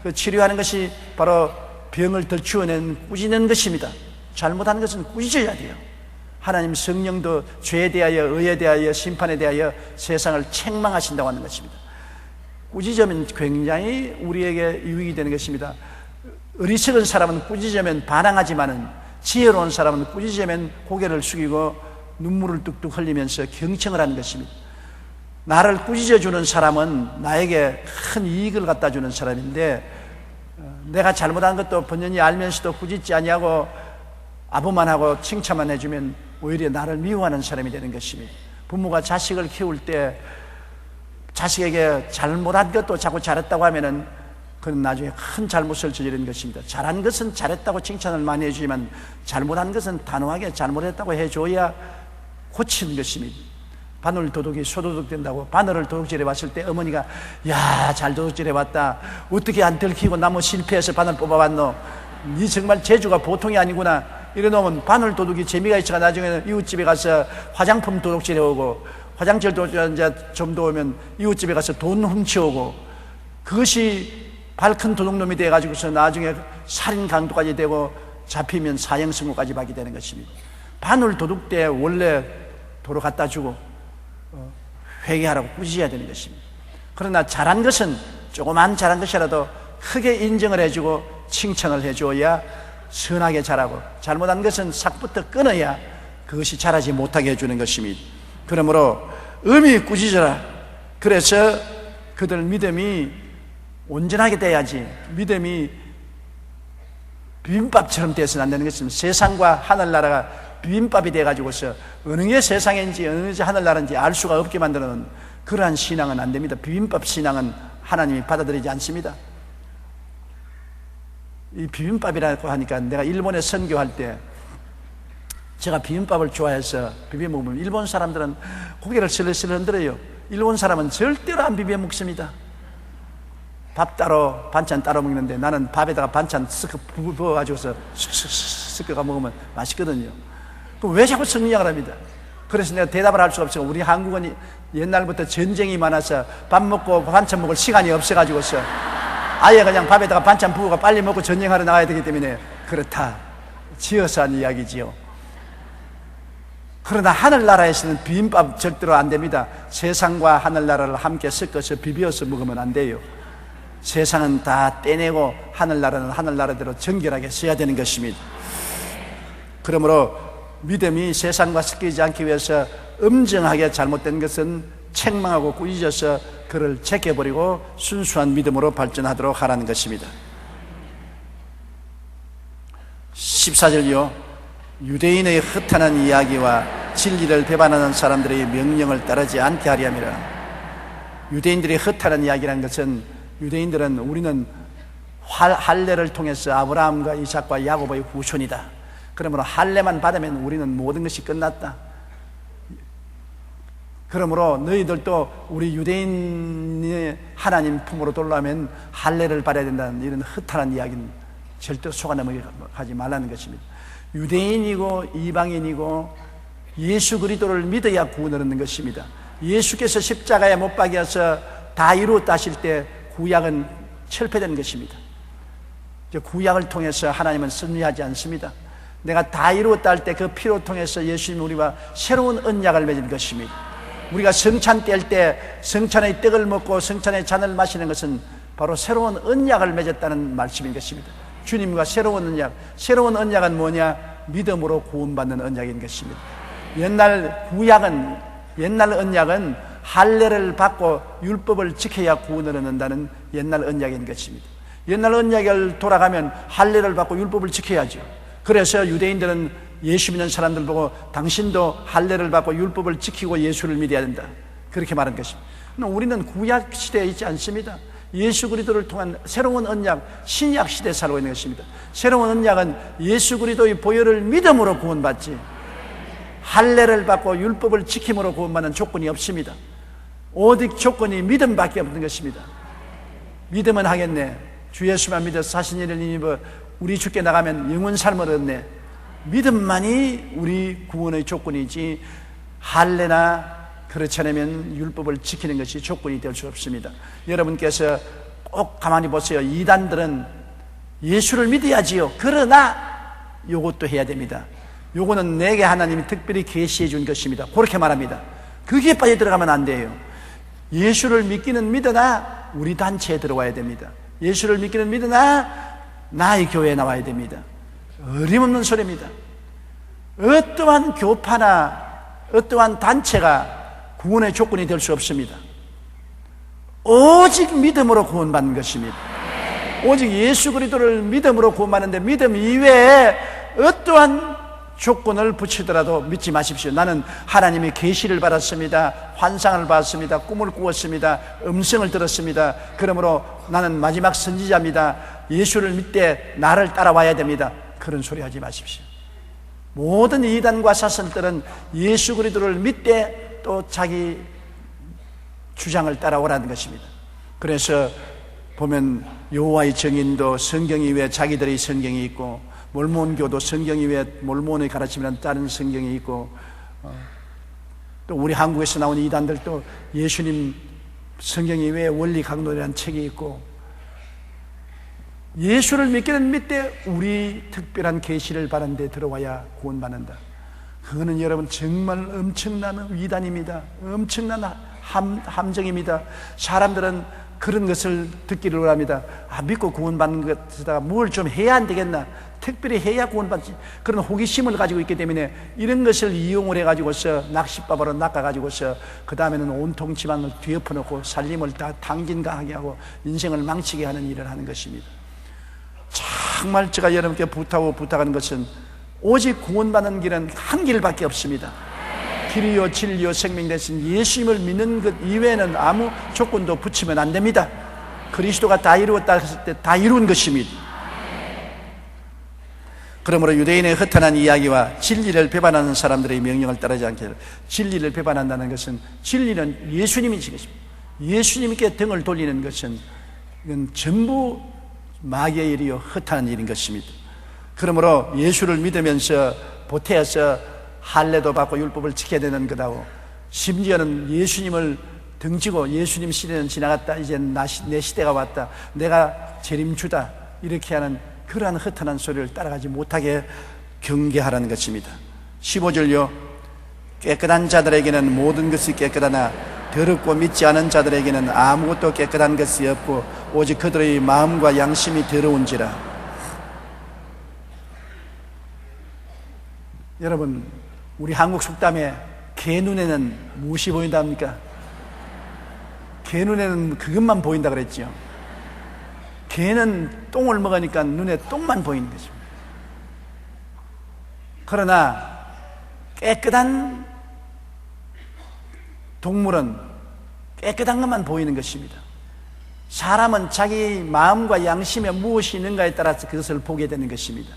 그 치료하는 것이 바로 병을 덜치워낸 꾸짖는 것입니다. 잘못한 것은 꾸짖어야 돼요. 하나님 성령도 죄에 대하여, 의에 대하여, 심판에 대하여 세상을 책망하신다고 하는 것입니다. 꾸짖으면 굉장히 우리에게 유익이 되는 것입니다. 어리석은 사람은 꾸짖으면 반항하지만은 지혜로운 사람은 꾸짖으면 고개를 숙이고 눈물을 뚝뚝 흘리면서 경청을 하는 것입니다. 나를 꾸짖어주는 사람은 나에게 큰 이익을 갖다 주는 사람인데, 내가 잘못한 것도 번연히 알면서도 꾸짖지 아니하고 아부만 하고 칭찬만 해주면 오히려 나를 미워하는 사람이 되는 것입니다. 부모가 자식을 키울 때 자식에게 잘못한 것도 자꾸 잘했다고 하면은 그는 나중에 큰 잘못을 저지르는 것입니다. 잘한 것은 잘했다고 칭찬을 많이 해주지만 잘못한 것은 단호하게 잘못했다고 해줘야 고치는 것입니다. 바늘 도둑이 소도둑 된다고 바늘을 도둑질해 봤을 때 어머니가 야, 잘 도둑질해 봤다. 어떻게 안 들키고 나무 실패해서 바늘 뽑아봤노? 니 정말 재주가 보통이 아니구나. 이래놓으면 바늘 도둑이 재미가 있어가 나중에는 이웃집에 가서 화장품 도둑질해 오고, 화장실 도둑질 좀 더 오면 이웃집에 가서 돈 훔쳐오고, 그것이 발큰 도둑놈이 돼가지고서 나중에 살인 강도까지 되고 잡히면 사형 선고까지 받게 되는 것입니다. 바늘 도둑 때 원래 도로 갖다 주고 회개하라고 꾸짖어야 되는 것입니다. 그러나 잘한 것은 조그만 잘한 것이라도 크게 인정을 해주고 칭찬을 해줘야 선하게 자라고, 잘못한 것은 삭부터 끊어야 그것이 자라지 못하게 해주는 것입니다. 그러므로 엄히 꾸짖어라. 그래서 그들 믿음이 온전하게 돼야지. 믿음이 비빔밥처럼 돼서는 안 되는 것입니다. 세상과 하늘나라가 비빔밥이 돼가지고서 어느 게 세상인지 어느 게 하늘나라인지 알 수가 없게 만드는 그러한 신앙은 안 됩니다. 비빔밥 신앙은 하나님이 받아들이지 않습니다. 이 비빔밥이라고 하니까 내가 일본에 선교할 때 제가 비빔밥을 좋아해서 비벼 먹으면 일본 사람들은 고개를 슬슬 흔들어요. 일본 사람은 절대로 안 비벼 먹습니다. 밥 따로 반찬 따로 먹는데 나는 밥에다가 반찬 쓱 부어가지고서 쓱 섞어가 먹으면 맛있거든요. 그럼 왜 자꾸 성리학을 합니다? 그래서 내가 대답을 할 수가 없어요. 우리 한국은 옛날부터 전쟁이 많아서 밥 먹고 반찬 먹을 시간이 없어가지고서 아예 그냥 밥에다가 반찬 부어가 빨리 먹고 전쟁하러 나가야 되기 때문에 그렇다 지어서 한 이야기지요. 그러나 하늘나라에서는 비빔밥 절대로 안 됩니다. 세상과 하늘나라를 함께 섞어서 비벼서 먹으면 안 돼요. 세상은 다 떼내고 하늘나라는 하늘나라대로 정결하게 써야 되는 것입니다. 그러므로 믿음이 세상과 섞이지 않기 위해서 엄정하게 잘못된 것은 책망하고 꾸짖어서 그를 제껴버리고 순수한 믿음으로 발전하도록 하라는 것입니다. 14절이요. 유대인의 허탄한 이야기와 진리를 배반하는 사람들의 명령을 따르지 않게 하려 함이라. 유대인들의 허탄한 이야기라는 것은, 유대인들은 우리는 할례를 통해서 아브라함과 이삭과 야곱의 후손이다. 그러므로 할례만 받으면 우리는 모든 것이 끝났다. 그러므로 너희들도 우리 유대인의 하나님 품으로 돌아오면 할례를 받아야 된다는 이런 허탄한 이야기는 절대로 속아 넘어가지 말라는 것입니다. 유대인이고 이방인이고 예수 그리스도를 믿어야 구원을 얻는 것입니다. 예수께서 십자가에 못 박여서 다 이루었다 하실 때 구약은 철폐되는 것입니다. 구약을 통해서 하나님은 승리하지 않습니다. 내가 다 이루었다 할 때 그 피로 통해서 예수님이 우리와 새로운 언약을 맺은 것입니다. 우리가 성찬 뗄 때 성찬의 떡을 먹고 성찬의 잔을 마시는 것은 바로 새로운 언약을 맺었다는 말씀인 것입니다. 주님과 새로운 언약, 새로운 언약은 뭐냐? 믿음으로 구원받는 언약인 것입니다. 옛날 구약은, 옛날 언약은 할례를 받고 율법을 지켜야 구원을 얻는다는 옛날 언약인 것입니다. 옛날 언약을 돌아가면 할례를 받고 율법을 지켜야죠. 그래서 유대인들은 예수 믿는 사람들 보고 당신도 할례를 받고 율법을 지키고 예수를 믿어야 된다, 그렇게 말한 것입니다. 우리는 구약 시대에 있지 않습니다. 예수 그리스도를 통한 새로운 언약, 신약 시대에 살고 있는 것입니다. 새로운 언약은 예수 그리스도의 보혈을 믿음으로 구원받지, 할례를 받고 율법을 지킴으로 구원받는 조건이 없습니다. 오직 조건이 믿음밖에 없는 것입니다. 믿음은 하겠네, 주 예수만 믿어서 40일을 입어 우리 주께 나가면 영원 삶을 얻네. 믿음만이 우리 구원의 조건이지 할례나 그렇지 않으면 율법을 지키는 것이 조건이 될 수 없습니다. 여러분께서 꼭 가만히 보세요. 이단들은 예수를 믿어야지요, 그러나 요것도 해야 됩니다. 요거는 내게 하나님이 특별히 계시해 준 것입니다, 그렇게 말합니다. 그게 빠져 들어가면 안 돼요. 예수를 믿기는 믿으나 우리 단체에 들어와야 됩니다. 예수를 믿기는 믿으나 나의 교회에 나와야 됩니다. 어림없는 소리입니다. 어떠한 교파나 어떠한 단체가 구원의 조건이 될 수 없습니다. 오직 믿음으로 구원받는 것입니다. 오직 예수 그리스도를 믿음으로 구원받는데, 믿음 이외에 어떠한 조건을 붙이더라도 믿지 마십시오. 나는 하나님의 계시를 받았습니다, 환상을 받았습니다, 꿈을 꾸었습니다, 음성을 들었습니다, 그러므로 나는 마지막 선지자입니다, 예수를 믿되 나를 따라와야 됩니다, 그런 소리 하지 마십시오. 모든 이단과 사선들은 예수 그리스도를 믿되 또 자기 주장을 따라오라는 것입니다. 그래서 보면 여호와의 증인도 성경 이외에 자기들의 성경이 있고, 몰몬교도 성경 이외에 몰몬의 가르침이라는 다른 성경이 있고, 또 우리 한국에서 나온 이단들도 예수님 성경 이외에 원리 강론이라는 책이 있고, 예수를 믿기는 믿되 우리 특별한 계시를 받는 데 들어와야 구원받는다. 그거는 여러분 정말 엄청난 위단입니다. 엄청난 함정입니다. 사람들은 그런 것을 듣기를 원합니다. 믿고 구원받는 것에다가 뭘 좀 해야 안 되겠나, 특별히 해야 구원받지, 그런 호기심을 가지고 있기 때문에 이런 것을 이용을 해가지고서 낚싯밥으로 낚아가지고서 그 다음에는 온통 집안을 뒤엎어놓고 살림을 다 당긴가하게 하고 인생을 망치게 하는 일을 하는 것입니다. 정말 제가 여러분께 부탁하는 것은 오직 구원받는 길은 한 길밖에 없습니다. 길이요 진리요 생명 되신 예수님을 믿는 것 이외에는 아무 조건도 붙이면 안 됩니다. 그리스도가 다 이루었다 했을 때 다 이룬 것입니다. 그러므로 유대인의 허탄한 이야기와 진리를 배반하는 사람들의 명령을 따르지 않게, 진리를 배반한다는 것은, 진리는 예수님이신 것입니다. 예수님께 등을 돌리는 것은 이건 전부 마귀의 일이요 허탄한 일인 것입니다. 그러므로 예수를 믿으면서 보태어서 할례도 받고 율법을 지켜야 되는 것하고, 심지어는 예수님을 등지고 예수님 시대는 지나갔다, 이제 내 시대가 왔다, 내가 재림주다, 이렇게 하는 그러한 허탄한 소리를 따라가지 못하게 경계하라는 것입니다. 15절요. 깨끗한 자들에게는 모든 것이 깨끗하나 더럽고 믿지 않은 자들에게는 아무것도 깨끗한 것이 없고 오직 그들의 마음과 양심이 더러운지라. 여러분, 우리 한국 속담에 개 눈에는 무엇이 보인답니까? 개 눈에는 그것만 보인다 그랬죠. 개는 똥을 먹으니까 눈에 똥만 보이는 거죠. 그러나 깨끗한 동물은 깨끗한 것만 보이는 것입니다. 사람은 자기 마음과 양심에 무엇이 있는가에 따라서 그것을 보게 되는 것입니다.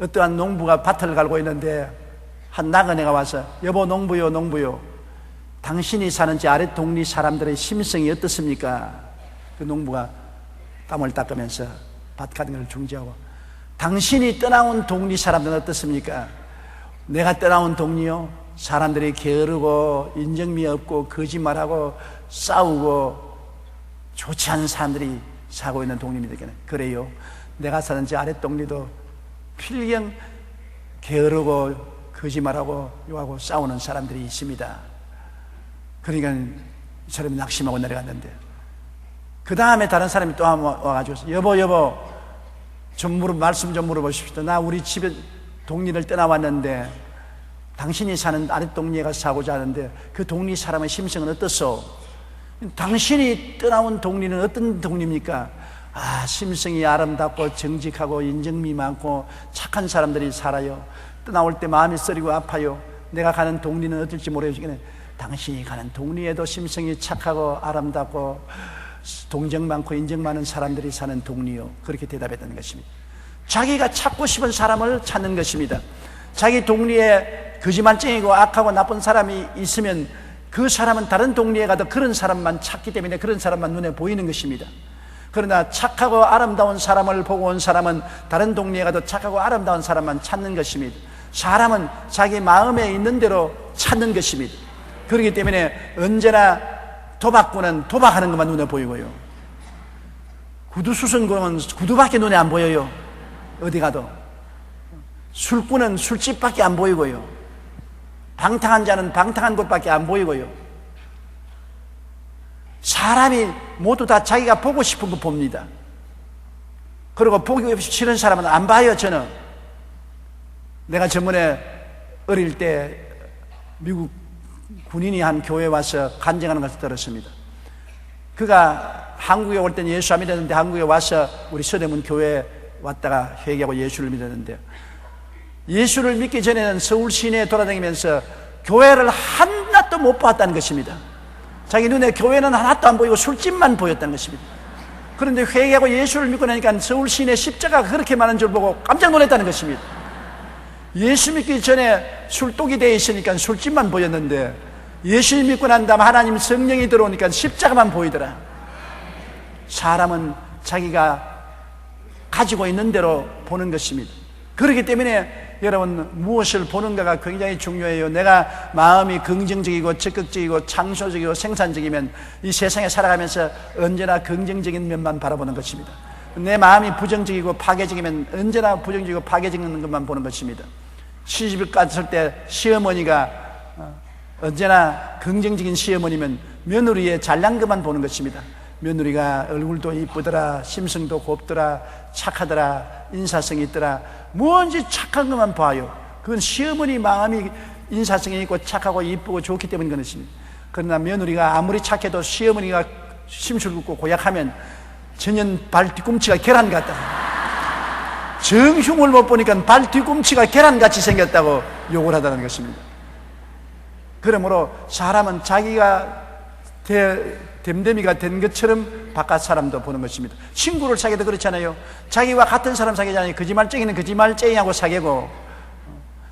어떠한 농부가 밭을 갈고 있는데 한 나그네가 와서, 여보 농부요 농부요, 당신이 사는 지 아래 동리 사람들의 심성이 어떻습니까? 그 농부가 땀을 닦으면서 밭 가는 걸 중지하고, 당신이 떠나온 동리 사람들은 어떻습니까? 내가 떠나온 동리요, 사람들이 게으르고 인정미 없고 거짓말하고 싸우고 좋지 않은 사람들이 살고 있는 동리입니다. 그래요, 내가 사는 지 아래 동리도 필경 게으르고 거짓말하고 요하고 싸우는 사람들이 있습니다. 그러니까 이 사람이 낙심하고 내려갔는데, 그 다음에 다른 사람이 또 와가지고, 여보 말씀 좀 물어보십시오. 나 우리 집에 동리를 떠나왔는데 당신이 사는 아랫동네에 가서 사고자 하는데 그 동네 사람의 심성은 어떻소? 당신이 떠나온 동리는 어떤 동리입니까? 심성이 아름답고 정직하고 인정미 많고 착한 사람들이 살아요. 떠나올 때 마음이 쓰리고 아파요. 내가 가는 동리는 어떨지 모르겠지만 당신이 가는 동리에도 심성이 착하고 아름답고 동정 많고 인정 많은 사람들이 사는 동리요. 그렇게 대답했다는 것입니다. 자기가 찾고 싶은 사람을 찾는 것입니다. 자기 동리에 거짓말쟁이고 악하고 나쁜 사람이 있으면 그 사람은 다른 동리에 가도 그런 사람만 찾기 때문에 그런 사람만 눈에 보이는 것입니다. 그러나 착하고 아름다운 사람을 보고 온 사람은 다른 동리에 가도 착하고 아름다운 사람만 찾는 것입니다. 사람은 자기 마음에 있는 대로 찾는 것입니다. 그렇기 때문에 언제나 도박꾼은 도박하는 것만 눈에 보이고요, 구두수선꾼은 구두밖에 눈에 안 보여요. 어디 가도. 술꾼은 술집밖에 안 보이고요, 방탕한 자는 방탕한 곳밖에 안 보이고요. 사람이 모두 다 자기가 보고 싶은 거 봅니다. 그리고 보기 싫은 사람은 안 봐요. 저는 내가 저번에 어릴 때 미국 군인이 한 교회에 와서 간증하는 것을 들었습니다. 그가 한국에 올 때는 예수 안 믿었는데 한국에 와서 우리 서대문 교회에 왔다가 회개하고 예수를 믿었는데, 예수를 믿기 전에는 서울 시내에 돌아다니면서 교회를 하나도 못 봤다는 것입니다. 자기 눈에 교회는 하나도 안 보이고 술집만 보였다는 것입니다. 그런데 회개하고 예수를 믿고 나니까 서울 시내 십자가가 그렇게 많은 줄 보고 깜짝 놀랐다는 것입니다. 예수 믿기 전에 술독이 되어 있으니까 술집만 보였는데 예수 믿고 난 다음 하나님 성령이 들어오니까 십자가만 보이더라. 사람은 자기가 가지고 있는 대로 보는 것입니다. 그렇기 때문에 여러분, 무엇을 보는가가 굉장히 중요해요. 내가 마음이 긍정적이고 적극적이고 창조적이고 생산적이면 이 세상에 살아가면서 언제나 긍정적인 면만 바라보는 것입니다. 내 마음이 부정적이고 파괴적이면 언제나 부정적이고 파괴적인 것만 보는 것입니다. 시집을 갔을 때 시어머니가 언제나 긍정적인 시어머니면 며느리의 잘난 것만 보는 것입니다. 며느리가 얼굴도 이쁘더라, 심성도 곱더라, 착하더라, 인사성이 있더라, 뭔지 착한 것만 봐요. 그건 시어머니 마음이 인사성이 있고 착하고 이쁘고 좋기 때문인 것입니다. 그러나 며느리가 아무리 착해도 시어머니가 심술궂고 고약하면 전년 발 뒤꿈치가 계란 같다, 정흉을 못 보니까 발 뒤꿈치가 계란같이 생겼다고 욕을 하다는 것입니다. 그러므로 사람은 자기가 됨됨이가 된 것처럼 바깥 사람도 보는 것입니다. 친구를 사귀어도 그렇잖아요. 자기와 같은 사람 사귀잖아요. 거짓말쟁이는 거짓말쟁이하고 사귀고,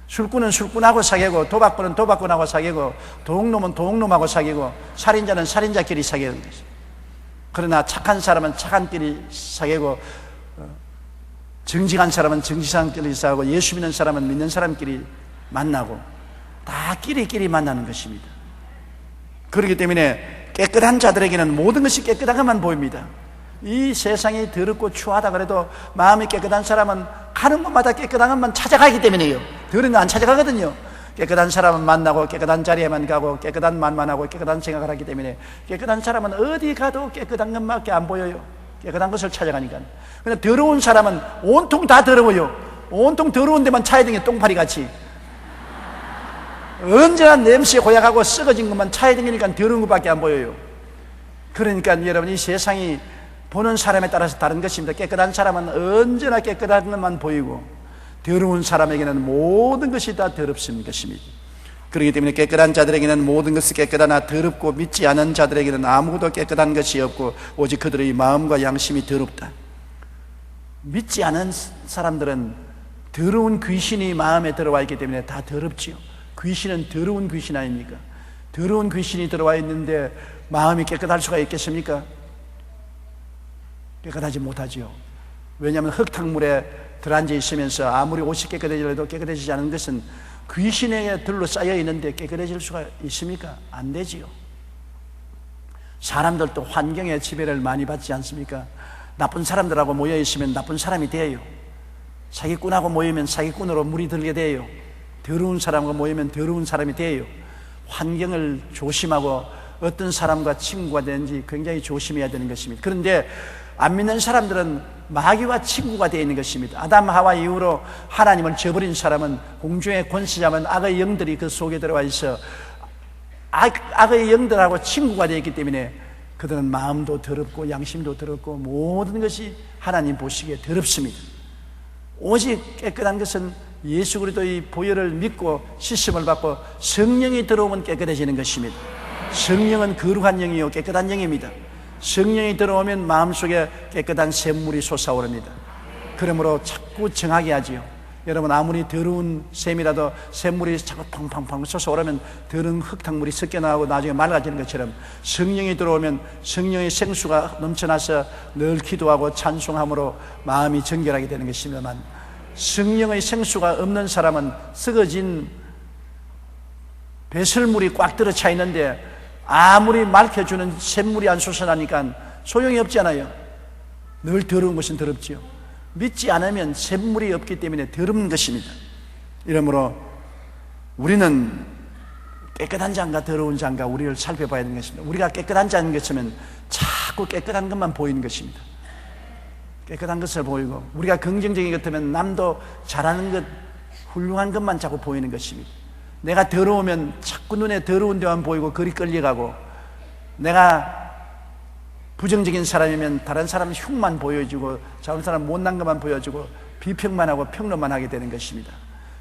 술꾼은 술꾼하고 사귀고, 도박꾼은 도박꾼하고 사귀고, 도둑놈은 도둑놈하고 사귀고, 살인자는 살인자끼리 사귀는 것입니다. 그러나 착한 사람은 착한끼리 사귀고, 정직한 사람은 정직한 끼리 싸우고, 예수 믿는 사람은 믿는 사람끼리 만나고, 다 끼리끼리 만나는 것입니다. 그렇기 때문에 깨끗한 자들에게는 모든 것이 깨끗한 것만 보입니다. 이 세상이 더럽고 추하다 그래도 마음이 깨끗한 사람은 가는 곳마다 깨끗한 것만 찾아가기 때문에요. 더러운 거 안 찾아가거든요. 깨끗한 사람은 만나고 깨끗한 자리에만 가고 깨끗한 말만 하고 깨끗한 생각을 하기 때문에 깨끗한 사람은 어디 가도 깨끗한 것밖에 안 보여요. 깨끗한 것을 찾아가니까. 근데 더러운 사람은 온통 다 더러워요. 온통 더러운 데만 차야 되는 게 똥파리 같이. 언제나 냄새에 고약하고 썩어진 것만 차야 되니까 더러운 것밖에 안 보여요. 그러니까 여러분, 이 세상이 보는 사람에 따라서 다른 것입니다. 깨끗한 사람은 언제나 깨끗한 것만 보이고, 더러운 사람에게는 모든 것이 다 더럽습니다. 그렇기 때문에 깨끗한 자들에게는 모든 것이 깨끗하나 더럽고 믿지 않은 자들에게는 아무것도 깨끗한 것이 없고 오직 그들의 마음과 양심이 더럽다. 믿지 않은 사람들은 더러운 귀신이 마음에 들어와 있기 때문에 다 더럽지요. 귀신은 더러운 귀신 아닙니까? 더러운 귀신이 들어와 있는데 마음이 깨끗할 수가 있겠습니까? 깨끗하지 못하지요. 왜냐하면 흙탕물에 들어앉아 있으면서 아무리 옷이 깨끗해져도 깨끗해지지 않은 것은 귀신의 들로 쌓여 있는데 깨끗해질 수가 있습니까? 안 되지요. 사람들도 환경의 지배를 많이 받지 않습니까? 나쁜 사람들하고 모여 있으면 나쁜 사람이 돼요. 사기꾼하고 모이면 사기꾼으로 물이 들게 돼요. 더러운 사람과 모이면 더러운 사람이 돼요. 환경을 조심하고 어떤 사람과 친구가 되는지 굉장히 조심해야 되는 것입니다. 그런데 안 믿는 사람들은 마귀와 친구가 되어 있는 것입니다. 아담 하와 이후로 하나님을 저버린 사람은, 공중의 권세자면 악의 영들이 그 속에 들어와 있어 악의 영들하고 친구가 되어 있기 때문에 그들은 마음도 더럽고 양심도 더럽고 모든 것이 하나님 보시기에 더럽습니다. 오직 깨끗한 것은 예수 그리스도의 보혈을 믿고 씻음을 받고 성령이 들어오면 깨끗해지는 것입니다. 성령은 거룩한 영이요 깨끗한 영입니다. 성령이 들어오면 마음속에 깨끗한 샘물이 솟아오릅니다. 그러므로 자꾸 정하게 하지요. 여러분, 아무리 더러운 샘이라도 샘물이 자꾸 팡팡팡 솟아오르면 더러운 흙탕물이 섞여나가고 나중에 맑아지는 것처럼 성령이 들어오면 성령의 생수가 넘쳐나서 늘 기도하고 찬송함으로 마음이 정결하게 되는 것입니다만, 성령의 생수가 없는 사람은 썩어진 배설물이 꽉 들어차 있는데 아무리 맑혀주는 샘물이 안 솟아나니까 소용이 없잖아요. 늘 더러운 것은 더럽지요. 믿지 않으면 샘물이 없기 때문에 더러운 것입니다. 이러므로 우리는 깨끗한 자인가 더러운 자인가 우리를 살펴봐야 되는 것입니다. 우리가 깨끗한 자인 것이면 자꾸 깨끗한 것만 보이는 것입니다. 깨끗한 것을 보이고, 우리가 긍정적인 것 같으면 남도 잘하는 것, 훌륭한 것만 자꾸 보이는 것입니다. 내가 더러우면 자꾸 눈에 더러운 데만 보이고 그리 끌려가고, 내가 부정적인 사람이면 다른 사람 흉만 보여주고 다른 사람 못난 것만 보여주고 비평만 하고 평론만 하게 되는 것입니다.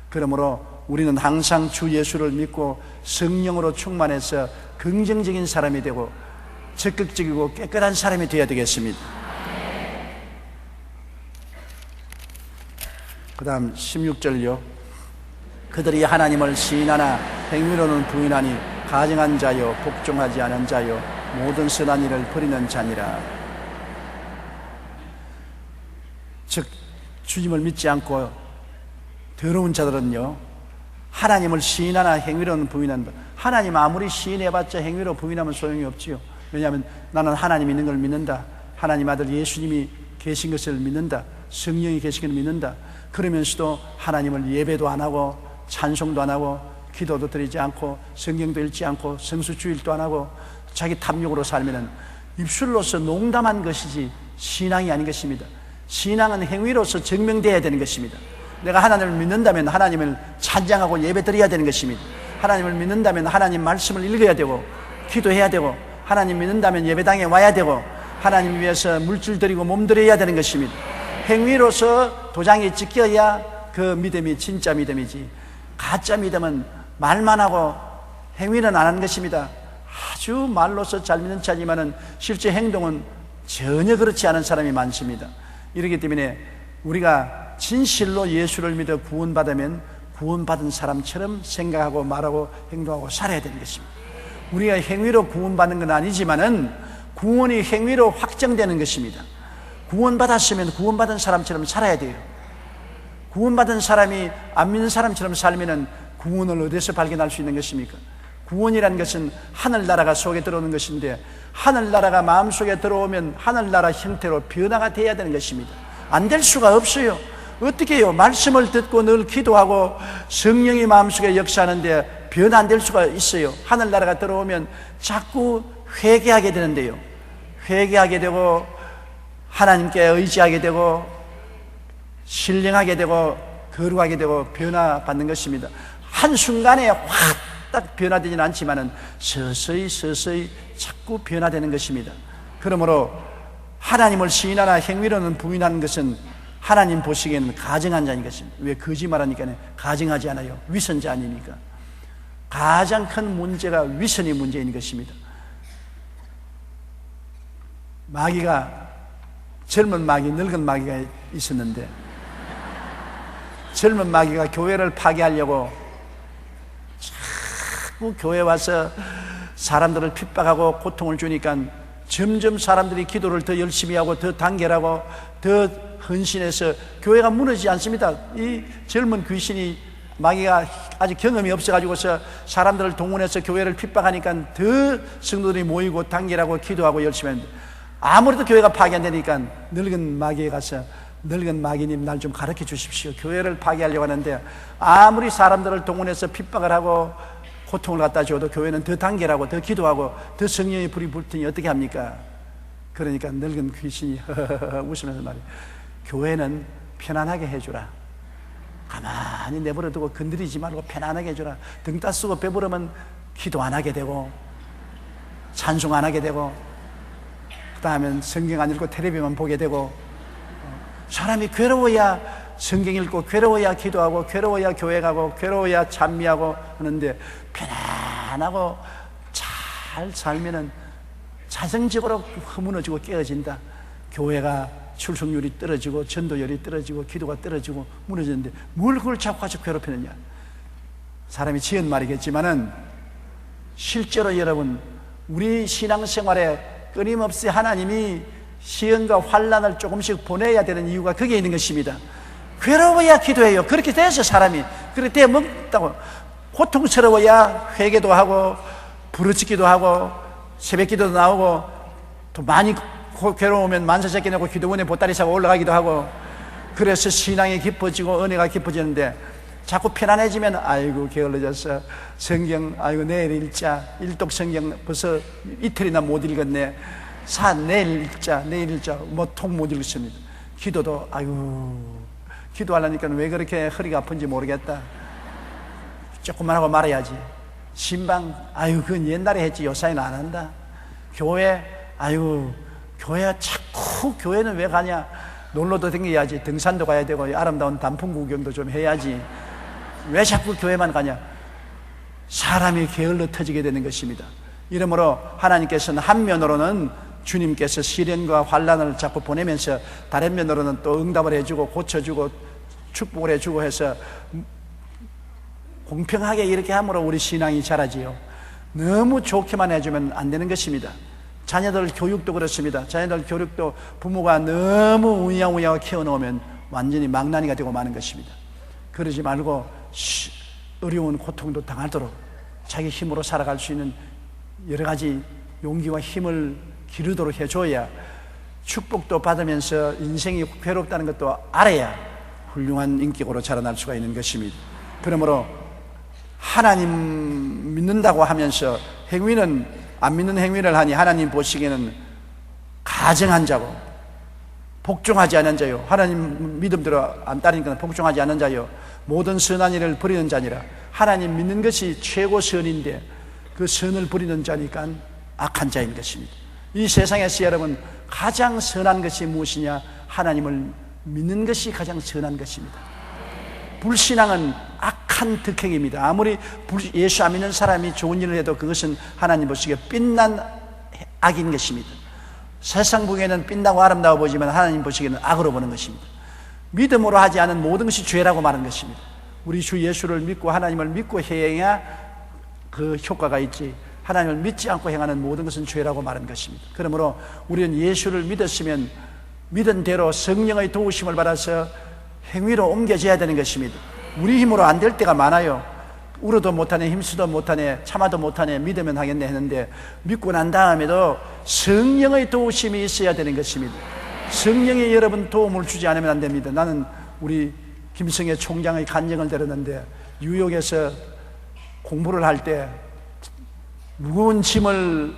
그러므로 우리는 항상 주 예수를 믿고 성령으로 충만해서 긍정적인 사람이 되고 적극적이고 깨끗한 사람이 되어야 되겠습니다. 그 다음 16절요. 그들이 하나님을 시인하나 행위로는 부인하니 가증한 자요 복종하지 않은 자요 모든 선한 일을 버리는 자니라. 즉 주님을 믿지 않고 더러운 자들은요, 하나님을 시인하나 행위로는 부인한다. 하나님 아무리 시인해봤자 행위로 부인하면 소용이 없지요. 왜냐하면 나는 하나님 있는 걸 믿는다, 하나님 아들 예수님이 계신 것을 믿는다, 성령이 계신 것을 믿는다. 그러면서도 하나님을 예배도 안 하고 찬송도 안 하고 기도도 드리지 않고 성경도 읽지 않고 성수주일도 안 하고 자기 탐욕으로 살면은 입술로서 농담한 것이지 신앙이 아닌 것입니다. 신앙은 행위로서 증명되어야 되는 것입니다. 내가 하나님을 믿는다면 하나님을 찬양하고 예배 드려야 되는 것입니다. 하나님을 믿는다면 하나님 말씀을 읽어야 되고 기도해야 되고, 하나님 믿는다면 예배당에 와야 되고 하나님 위해서 물질 드리고 몸 드려야 되는 것입니다. 행위로서 도장이 찍혀야 그 믿음이 진짜 믿음이지, 가짜 믿음은 말만 하고 행위는 안 하는 것입니다. 아주 말로서 잘 믿는 자지만은 실제 행동은 전혀 그렇지 않은 사람이 많습니다. 이렇기 때문에 우리가 진실로 예수를 믿어 구원받으면 구원받은 사람처럼 생각하고 말하고 행동하고 살아야 되는 것입니다. 우리가 행위로 구원받는 건 아니지만은 구원이 행위로 확정되는 것입니다. 구원받았으면 구원받은 사람처럼 살아야 돼요. 구원받은 사람이 안 믿는 사람처럼 살면은 구원을 어디서 발견할 수 있는 것입니까? 구원이라는 것은 하늘나라가 속에 들어오는 것인데, 하늘나라가 마음속에 들어오면 하늘나라 형태로 변화가 돼야 되는 것입니다. 안 될 수가 없어요. 어떻게 해요? 말씀을 듣고 늘 기도하고 성령이 마음속에 역사하는데 변화 안 될 수가 있어요. 하늘나라가 들어오면 자꾸 회개하게 되는데요, 회개하게 되고 하나님께 의지하게 되고 신령하게 되고 거룩하게 되고 변화받는 것입니다. 한순간에 확 딱 변화되지는 않지만은 서서히 자꾸 변화되는 것입니다. 그러므로 하나님을 시인하나 행위로는 부인하는 것은 하나님 보시기에는 가증한 자인 것입니다. 왜 거짓말하니까 가증하지 않아요? 위선자 아닙니까? 가장 큰 문제가 위선이 문제인 것입니다. 마귀가, 젊은 마귀, 늙은 마귀가 있었는데, 젊은 마귀가 교회를 파괴하려고 자꾸 교회 와서 사람들을 핍박하고 고통을 주니까 점점 사람들이 기도를 더 열심히 하고 더 단결하고 더 헌신해서 교회가 무너지지 않습니다. 이 젊은 귀신이, 마귀가 아직 경험이 없어가지고서 사람들을 동원해서 교회를 핍박하니까 더 성도들이 모이고 단결하고 기도하고 열심히 하는데, 아무래도 교회가 파괴 안 되니까 늙은 마귀에 가서, 늙은 마귀님 날 좀 가르쳐 주십시오. 교회를 파괴하려고 하는데 아무리 사람들을 동원해서 핍박을 하고 고통을 갖다 줘도 교회는 더 단결하고 더 기도하고 더 성령의 불이 불 테니 어떻게 합니까? 그러니까 늙은 귀신이 웃으면서 말이에요. 교회는 편안하게 해주라. 가만히 내버려 두고 건드리지 말고 편안하게 해주라. 등 따쓰고 배부르면 기도 안 하게 되고 찬송 안 하게 되고 그 다음엔 성경 안 읽고 텔레비만 보게 되고 사람이 괴로워야 성경 읽고 괴로워야 기도하고 괴로워야 교회 가고 괴로워야 찬미하고 하는데 편안하고 잘 살면은 자성적으로 허무너지고 깨어진다. 교회가 출석률이 떨어지고 전도율이 떨어지고 기도가 떨어지고 무너지는데 뭘 그걸 자꾸 가지고 괴롭히느냐. 사람이 지은 말이겠지만은 실제로 여러분 우리 신앙생활에 끊임없이 하나님이 시험과 환난을 조금씩 보내야 되는 이유가 거기에 있는 것입니다. 괴로워야 기도해요. 그렇게 돼서 사람이 그렇게 돼 먹다고. 고통스러워야 회개도 하고 부르짖기도 하고 새벽기도도 나오고 또 많이 괴로우면 만사제끼 내고 기도원에 보따리 사고 올라가기도 하고 그래서 신앙이 깊어지고 은혜가 깊어지는데 자꾸 편안해지면 아이고 게을러졌어. 성경 아이고 내일 읽자. 일독 성경 벌써 이틀이나 못 읽었네. 내일 읽자. 뭐 통 못 읽습니다. 기도도 아이고 기도하려니까 왜 그렇게 허리가 아픈지 모르겠다. 조금만 하고 말아야지. 신방 아이고 그건 옛날에 했지 요사이는 안 한다. 교회 아이고 교회 자꾸 교회는 왜 가냐. 놀러도 다녀야지. 등산도 가야 되고 아름다운 단풍 구경도 좀 해야지. 왜 자꾸 교회만 가냐. 사람이 게을러 터지게 되는 것입니다. 이러므로 하나님께서는 한면으로는 주님께서 시련과 환난을 자꾸 보내면서 다른 면으로는 또 응답을 해주고 고쳐주고 축복을 해주고 해서 공평하게 이렇게 함으로 우리 신앙이 자라지요. 너무 좋게만 해주면 안 되는 것입니다. 자녀들 교육도 그렇습니다. 자녀들 교육도 부모가 너무 우냐우냐 키워놓으면 완전히 망나니가 되고 마는 것입니다. 그러지 말고 어려운 고통도 당하도록 자기 힘으로 살아갈 수 있는 여러 가지 용기와 힘을 기르도록 해줘야 축복도 받으면서 인생이 괴롭다는 것도 알아야 훌륭한 인격으로 자라날 수가 있는 것입니다. 그러므로 하나님 믿는다고 하면서 행위는 안 믿는 행위를 하니 하나님 보시기에는 가증한 자고 복종하지 않은 자요. 하나님 믿음대로 안 따르니까 복종하지 않은 자요. 모든 선한 일을 버리는 자니라. 하나님 믿는 것이 최고 선인데 그 선을 버리는 자니까 악한 자인 것입니다. 이 세상에서 여러분 가장 선한 것이 무엇이냐? 하나님을 믿는 것이 가장 선한 것입니다. 불신앙은 악한 득행입니다. 아무리 예수 안 믿는 사람이 좋은 일을 해도 그것은 하나님 보시기에 빛난 악인 것입니다. 세상 보기에는 빛나고 아름다워 보이지만 하나님 보시기에는 악으로 보는 것입니다. 믿음으로 하지 않은 모든 것이 죄라고 말하는 것입니다. 우리 주 예수를 믿고 하나님을 믿고 행해야 그 효과가 있지, 하나님을 믿지 않고 행하는 모든 것은 죄라고 말하는 것입니다. 그러므로 우리는 예수를 믿었으면 믿은 대로 성령의 도우심을 받아서 행위로 옮겨져야 되는 것입니다. 우리 힘으로 안 될 때가 많아요. 울어도 못하네, 힘쓰도 못하네, 참아도 못하네, 믿으면 하겠네 했는데 믿고 난 다음에도 성령의 도우심이 있어야 되는 것입니다. 성령이 여러분 도움을 주지 않으면 안 됩니다. 나는 우리 김성애 총장의 간증을 들었는데 뉴욕에서 공부를 할 때 무거운 짐을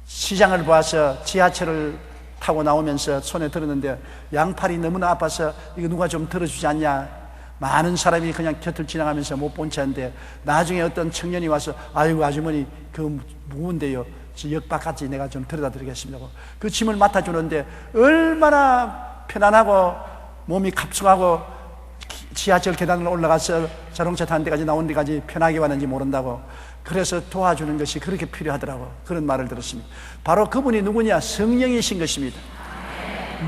시장을 봐서 지하철을 타고 나오면서 손에 들었는데 양팔이 너무나 아파서 이거 누가 좀 들어주지 않냐. 많은 사람이 그냥 곁을 지나가면서 못 본 채인데 나중에 어떤 청년이 와서 아이고 아주머니 그 무거운데요, 역박같이 내가 좀 들여다 드리겠습니다. 그 짐을 맡아주는데 얼마나 편안하고 몸이 갑숙하고 지하철 계단을 올라가서 자동차 타는 데까지 나온 데까지 편하게 왔는지 모른다고. 그래서 도와주는 것이 그렇게 필요하더라고. 그런 말을 들었습니다. 바로 그분이 누구냐? 성령이신 것입니다.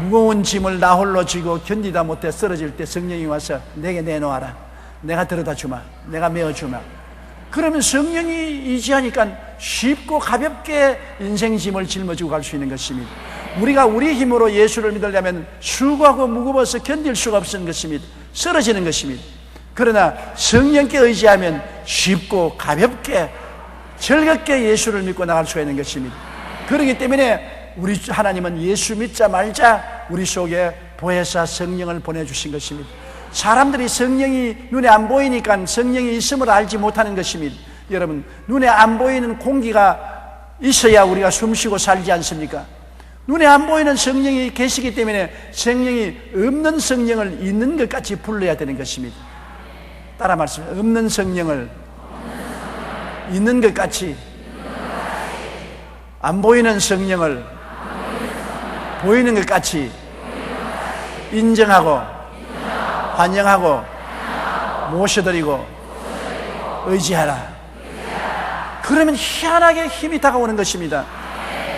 무거운 짐을 나 홀로 쥐고 견디다 못해 쓰러질 때 성령이 와서 내게 내놓아라. 내가 들어다 주마. 내가 메어주마. 그러면 성령이 이지하니까 쉽고 가볍게 인생 짐을 짊어지고 갈 수 있는 것입니다. 우리가 우리 힘으로 예수를 믿으려면 수고하고 무거워서 견딜 수가 없는 것입니다. 쓰러지는 것입니다. 그러나 성령께 의지하면 쉽고 가볍게 즐겁게 예수를 믿고 나갈 수가 있는 것입니다. 그렇기 때문에 우리 하나님은 예수 믿자 말자 우리 속에 보혜사 성령을 보내주신 것입니다. 사람들이 성령이 눈에 안 보이니까 성령이 있음을 알지 못하는 것입니다. 여러분, 눈에 안 보이는 공기가 있어야 우리가 숨쉬고 살지 않습니까? 눈에 안 보이는 성령이 계시기 때문에 성령이 없는 성령을 있는 것 같이 불러야 되는 것입니다. 따라 말씀해. 없는 성령을 있는 것 같이, 안 보이는 성령을 보이는 것 같이 인정하고 환영하고 모셔드리고 의지하라. 그러면 희한하게 힘이 다가오는 것입니다.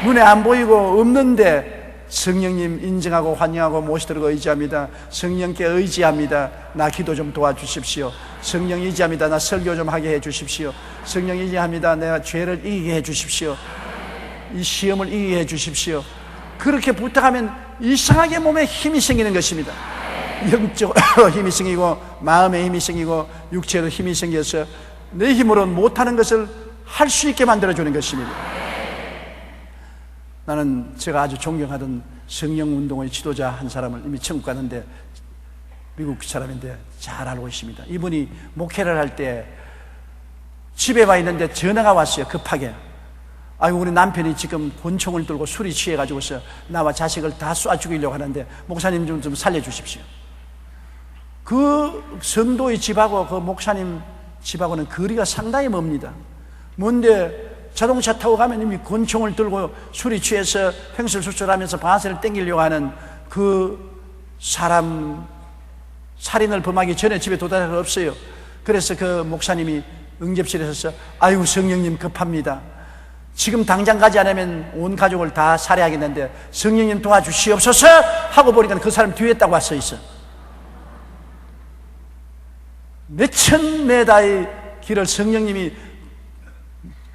눈에 안 보이고 없는데 성령님 인정하고 환영하고 모시도록 의지합니다. 성령께 의지합니다. 나 기도 좀 도와주십시오. 성령 의지합니다. 나 설교 좀 하게 해주십시오. 성령 의지합니다. 내가 죄를 이기게 해주십시오. 이 시험을 이기게 해주십시오. 그렇게 부탁하면 이상하게 몸에 힘이 생기는 것입니다. 영적으로 힘이 생기고 마음에 힘이 생기고 육체로 힘이 생겨서 내 힘으로 못하는 것을 할 수 있게 만들어주는 것입니다. 나는 제가 아주 존경하던 성령운동의 지도자 한 사람을 이미 천국 가는데 미국 사람인데 잘 알고 있습니다. 이분이 목회를 할 때 집에 와 있는데 전화가 왔어요. 급하게. 아이고 우리 남편이 지금 권총을 들고 술이 취해가지고서 나와 자식을 다 쏴 죽이려고 하는데 목사님 좀 살려주십시오. 그 성도의 집하고 그 목사님 집하고는 거리가 상당히 멉니다. 뭔데 자동차 타고 가면 이미 권총을 들고 술이 취해서 횡설수설하면서 바세를 땡기려고 하는 그 사람 살인을 범하기 전에 집에 도달할 수 없어요. 그래서 그 목사님이 응접실에서 아이고 성령님 급합니다. 지금 당장 가지 않으면 온 가족을 다 살해하겠는데 성령님 도와주시옵소서 하고 보니까 그 사람 뒤에 딱 와서 있어. 몇천 메다의 길을 성령님이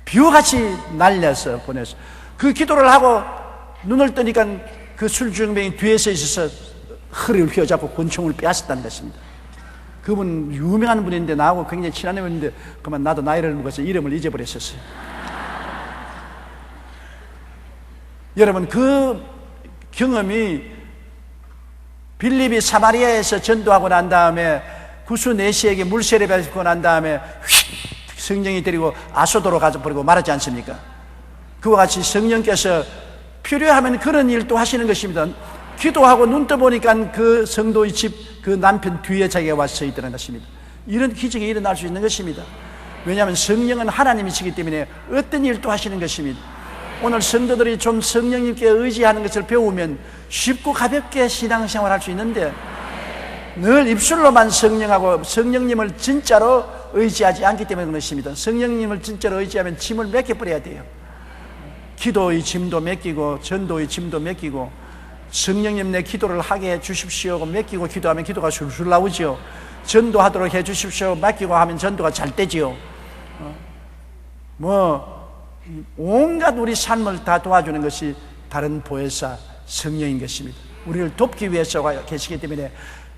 비와같이 날려서 보내서 그 기도를 하고 눈을 뜨니까 그 술주정뱅이 뒤에서 있어서 허리를 휘어잡고 권총을 빼앗았다는 것입니다. 그분 유명한 분인데 나하고 굉장히 친한 분인데 그만 나도 나이를 먹어서 이름을 잊어버렸었어요. 여러분 그 경험이 빌립이 사마리아에서 전도하고 난 다음에 구수 내시에게 물세례 받고 난 다음에 성령이 데리고 아소도로 가져버리고 말하지 않습니까? 그와 같이 성령께서 필요하면 그런 일도 하시는 것입니다. 기도하고 눈 떠보니까 그 성도의 집 그 남편 뒤에 자기가 와서 있다는 것입니다. 이런 기적이 일어날 수 있는 것입니다. 왜냐하면 성령은 하나님이시기 때문에 어떤 일도 하시는 것입니다. 오늘 성도들이 좀 성령님께 의지하는 것을 배우면 쉽고 가볍게 신앙생활할 수 있는데 늘 입술로만 성령하고 성령님을 진짜로 의지하지 않기 때문에 그런 것입니다. 성령님을 진짜로 의지하면 짐을 맡겨버려야 돼요. 기도의 짐도 맡기고 전도의 짐도 맡기고 성령님 내 기도를 하게 해주십시오 하고 맡기고 기도하면 기도가 술술 나오지요. 전도하도록 해주십시오 맡기고 하면 전도가 잘 되지요. 온갖 우리 삶을 다 도와주는 것이 다른 보혜사 성령인 것입니다. 우리를 돕기 위해서 계시기 때문에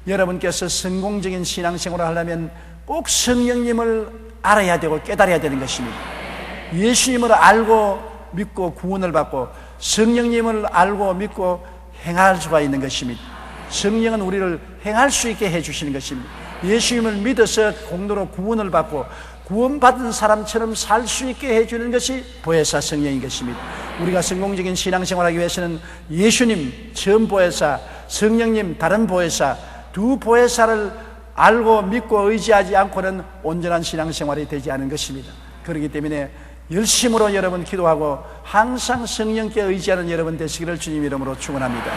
여러분께서 성공적인 신앙생활을 하려면 꼭 성령님을 알아야 되고 깨달아야 되는 것입니다. 예수님을 알고 믿고 구원을 받고 성령님을 알고 믿고 행할 수가 있는 것입니다. 성령은 우리를 행할 수 있게 해주시는 것입니다. 예수님을 믿어서 공로로 구원을 받고 구원받은 사람처럼 살 수 있게 해주는 것이 보혜사 성령인 것입니다. 우리가 성공적인 신앙생활하기 위해서는 예수님 전 보혜사, 성령님 다른 보혜사, 두 보혜사를 알고 믿고 의지하지 않고는 온전한 신앙생활이 되지 않은 것입니다. 그렇기 때문에 열심으로 여러분 기도하고 항상 성령께 의지하는 여러분 되시기를 주님 이름으로 축원합니다.